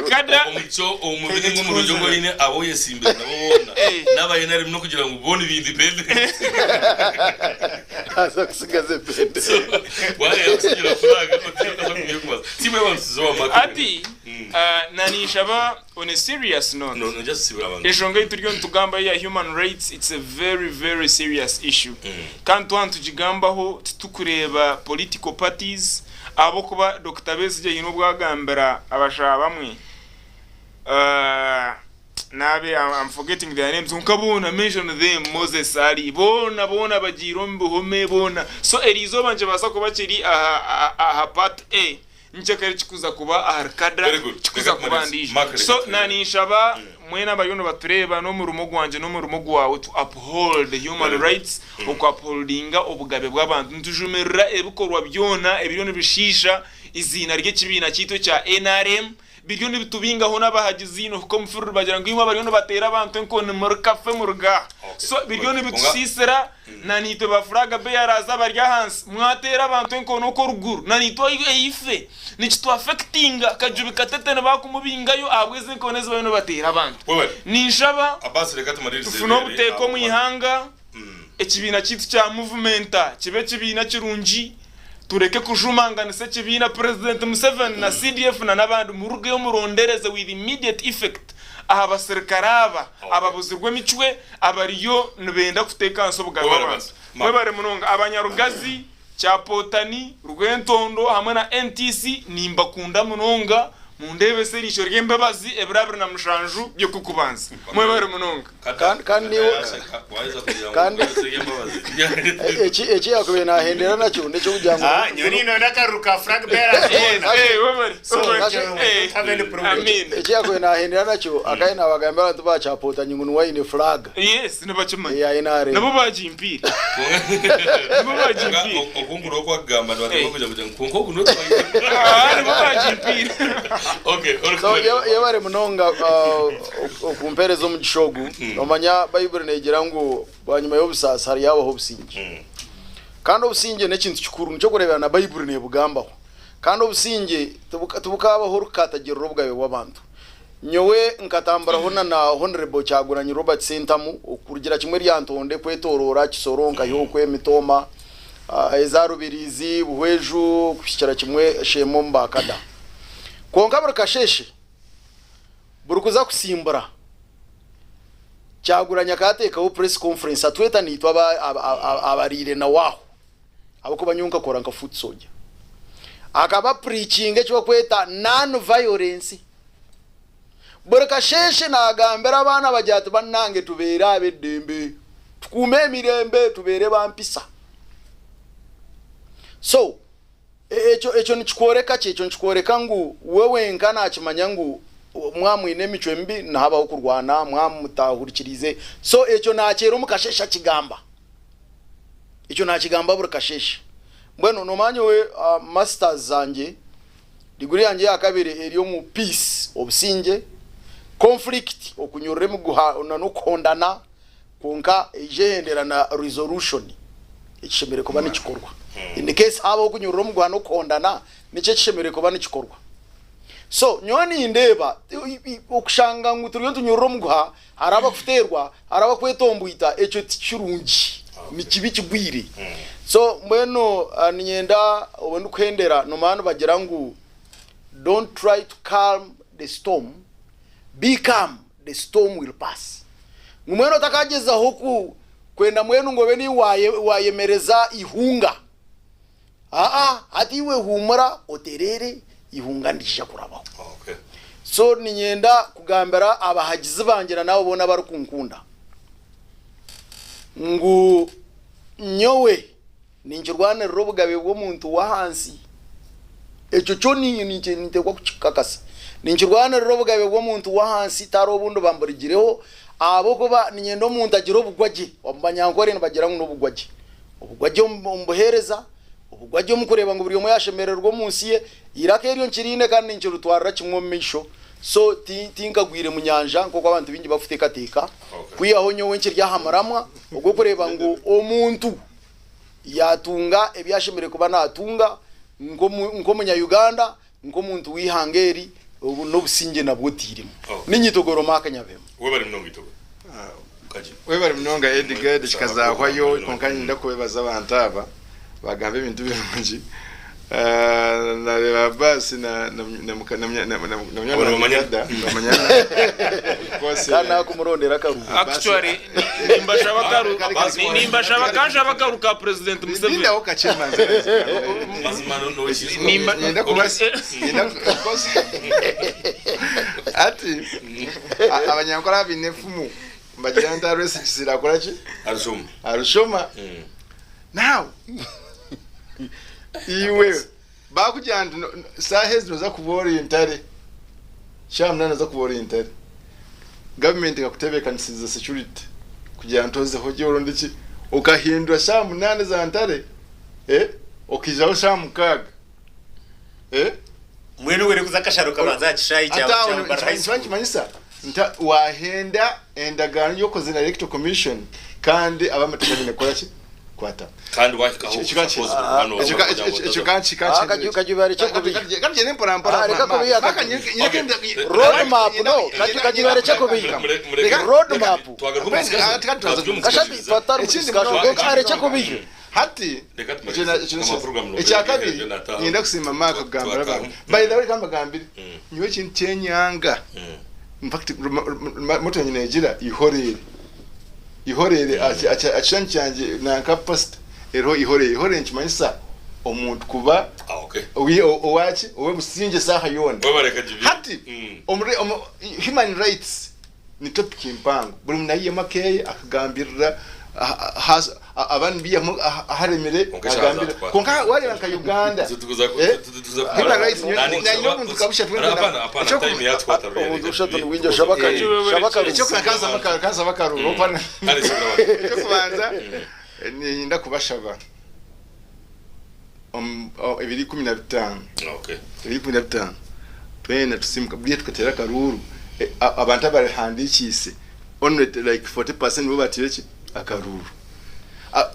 kada umuco umubiri nk'umurujo ngo ine abo yesimbe nabona nabayena rimwe kugira ngo ubone ibindi independence aza kusigaze pende wale yakugira furaga timwe wansizo ati nanishaba on a serious note no just sibura abantu eshonga ituryo ntugamba ya human rights it's a very very serious issue kantu antu jigambaho tukureba political parties abo kuba Dr. Besigye hino bwagambira abashaba bamwe nabe I'm forgetting their names unkabona mention them Moses Ali bona bagirombe home bona so erizo banje basa kuba kiri aha part A nchakari chikuza kuba arkada chikuza kuba ndije so nanishaba mwena bayono batureba no mu rumo gwanje no mu rumo gwawe to uphold the human rights uko upholdinga obugabe bw'abantu ntujumerera ebikorwa byona ebiryo bishisha izina rye kibina cyito cya NRM biryo nibitubingaho n'abahagizi no ko mfuru bagira ngo imwe baryo batera abantu nko ni muri cafe mu ruga so biryo nibitusisera nanito bafuraga be yaraza barya hansi mwatera abantu nko nuko ruguru nanito ife nikitu affecting akajubika tetene bakumubingayo abweze nko neza bayo batera abantu ninshaba abasi reka tumaririze tufuno buteko mu ihanga ekibina cyitwa cya movementa kibe kibina kirungi tureke kujumangana se kibina president Museveni na CDF na nabandi muruge yo murondereze with immediate effect aha basirkaraba ababuzirwe micwe abariyo nbenda kuteka nso bugaba mwe bare munonga abanyarugazi cya potani rwentondo hamwe na NTC nimba kunda munonga mundebe se risho ryembabazi ebrabra na mushanju byo kukubanza mwe bare munonga kandi eki yakubye nahendera nacyo ndecyo kugira ngo nyoni no ndakaruka Frank Bera eki yakubye nahendera nacyo akaye nabagambira abantu bacapota nyungu wine flag yes nabachimanye ya inare nabo bajimpira okunguro kwa gamba ndwako kuja nkonko kuno nabo bajimpira okay so yabare munonga okumperezo mu gishogu nomanya Bible negira ngo banyuma yo busasa hari yabaho businge kandi obusinge nekintu kikuru cyo kurebera na Bible ne bugambaho kandi obusinge tubukabaho rukatagiriro bwawe w'abantu nyowe nkatambara hona na honorable Kyagulanyi Robert Sentamu okurugira kimwe ryantonde kwetorora kisoronka yo kwemitoma ezarubirizi buhweju kushikira kimwe shemo mbakada konka burukasheshe burukuza kusimbura Kyagulanyi akateka ho press conference atweta nitwa abarire na waho abako banyunka kora nka foot soldier akaba preaching cyo kweta non violence burukasheshe nagambera abana bajyatu banange tubera abedembe tukume mirembe tubere bampisa so echo nichikoreka checho nichikoreka ngu wewe ngana akimanya ngu mwamwine michwe mbi nahabaho kurwana mwamutahurikirize so echo nakero mukashesha kigamba echo nakigamba burukasheshe mbweno nomanyo we masters zanje degree yanje yakabere eriyo mu peace obusinge conflict okunyurire mu guhana no kondana konka ejehendera na resolution ikishemere kuba nikikorwa in the case habo kunyurira mu guhana no kondana nice kishemere kuba nikikorwa so nyoni ndeba okushanga nguturiyo tunyurira mu guha haraba kuterwa haraba kwetombuita echo tikirungi nikibi kigwire so mbweno nyenda obundu kwendera no manu bagira ngu don't try to calm the storm, be calm, the storm will pass. Ngumweno takageza hoku kwenda mwenu ngobeni wayemereza ihunga ati we humura oterere ihunga ndisha kurabaho. Okay. So ninyenda kugambira abahagizi bangira nabo bona barukunkunda ngu nyowe ninjirwane robugabe bwo muntu wa hansi echo cyo nite kwa kukakasa ninchirwana rero bugabe bwo muntu wa hansi taro bundo bamburigireho abo kuba ninyendo muntu agiro bugwaje obanyankore bagira ngo n'ubugwaje ubugwaje umbuhereza ubugwaje mukureba ngo buri yo yashemererwa munsi ye irakeriyo nkirine kandi ninchirutwara kimwe misho so tinkagwire mu nyanja nk'uko abantu bingi bafite kateka kwiyaho nyowe nkirya hamaramwa ubwo kureba ngo omuntu yatunga ebyashemere kuba natunga ngo munya Uganda ngo muntu wihangeri ubu no businge nabwo tirimo ninyitogoro makanyabemo we bari mnongo itogo we bari mnonga Edgar kikazahwayo konkanye ndakubebaza abantu aba bagambe ibintu birungi na basi na manyada kana kumurondera karu actually nimba shaba karu ka president Museveni ninda okachemanza mazimano no nimba ninda kubasi ati abanyankora binefumu mbagira ntarwese kizirakora ki arushoma now iwe bakujyanda sahezi noza kuborintare shamna za kuborintare government ikakutebekanisiza security kugira ntoze hoje urondiki ukahindura shamuna za ntare okijaho shamukaga mwene were kuzakasharuka bazakishayi cyangwa manyisa nta wahenda endagano yo kozina electoral commission kandi abamategeko nekora ki kwata kandi wakikaho kajibare cyo kubi kabye nempora mpora road map no kajibare cyo kubi road map kashati fatar discussion kare cyo kubi hati icyakabiri yenda kusimama kugambara abantu by the way kamba gambiri niwe kintu cyenyanga in fact moto nyine yagira ihorere acyancyanje na capacity ero ihorere nkimanyisa omuntu kuba owachi owe businge saha yona hati human rights ni topic impango buri munayiye makeye akagambirira abantu biya haremere agambira konka wari banka Uganda human rights ni muntu kabusha apana time ya twata rero udushato n'winjo shabaka cyo kaza bakaru opana cyo kubanza ni ndakubashaba 2015 okay 2015 twena tusimuka bwiye tukatera karuru abantu abarhandikise only like 40% bo batireki akaruru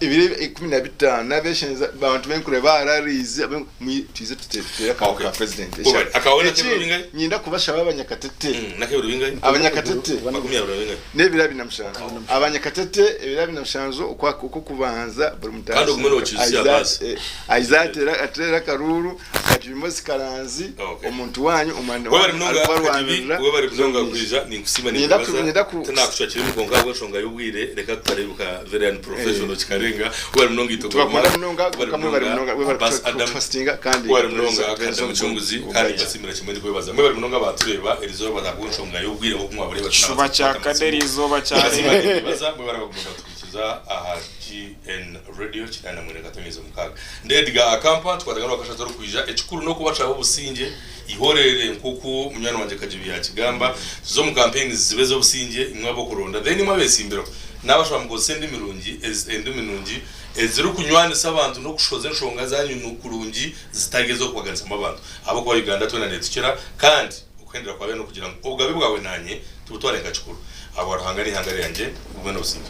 ibiri 15 nations abantu benkure bararize tize tutera ka president akabona kibinga nyinda kubashaba abanyakatete nakeburu binga abanyakatete bakumya binga nebirabi namushanzo abanyakatete ebirabi namushanzo uko kubanza buri mutasi kandi umwe wocizya basi aizatera atera karuru katimosi karanzi umuntu wanyu umanda we bari mnonga kuja ni kusima ni baza tena kushakira mugonga bwo shonga yubwire reka tutarebuka very unprofessional karenga wari mnonga itogwa kamwe mnonga fastinga kandi wari mnonga kandi muchunguzi kandi basimira kimwe ndiko baza mwe bari mnonga batureba erizo batagunshonga yubwire ko mwabure batuna shuba cya kaderi izoba cyari baza mwe bari bagomba tukiza aha GN radio kitana mwene katamizo mukaga ndediga akampa twatagara bakashatse rukwija ekikuru no kubacaho businge ihorere nkuku munyana wanje kajibi ya kigamba zo mu campaign zibezo businge imwabo kuronda then mwabesimbiro nabashwa mugosende mirungi mirungi ezero kunywana sabantu no kushoza nshonga zanyu nukurungi zitagezo kwaganza abantu abo kwa Uganda twena netukira kandi ukwendera kwa beno kugira ngo ugabe bwawe nanye tubutware ngacikuru abo arahangani hangari yanje ubwo no businge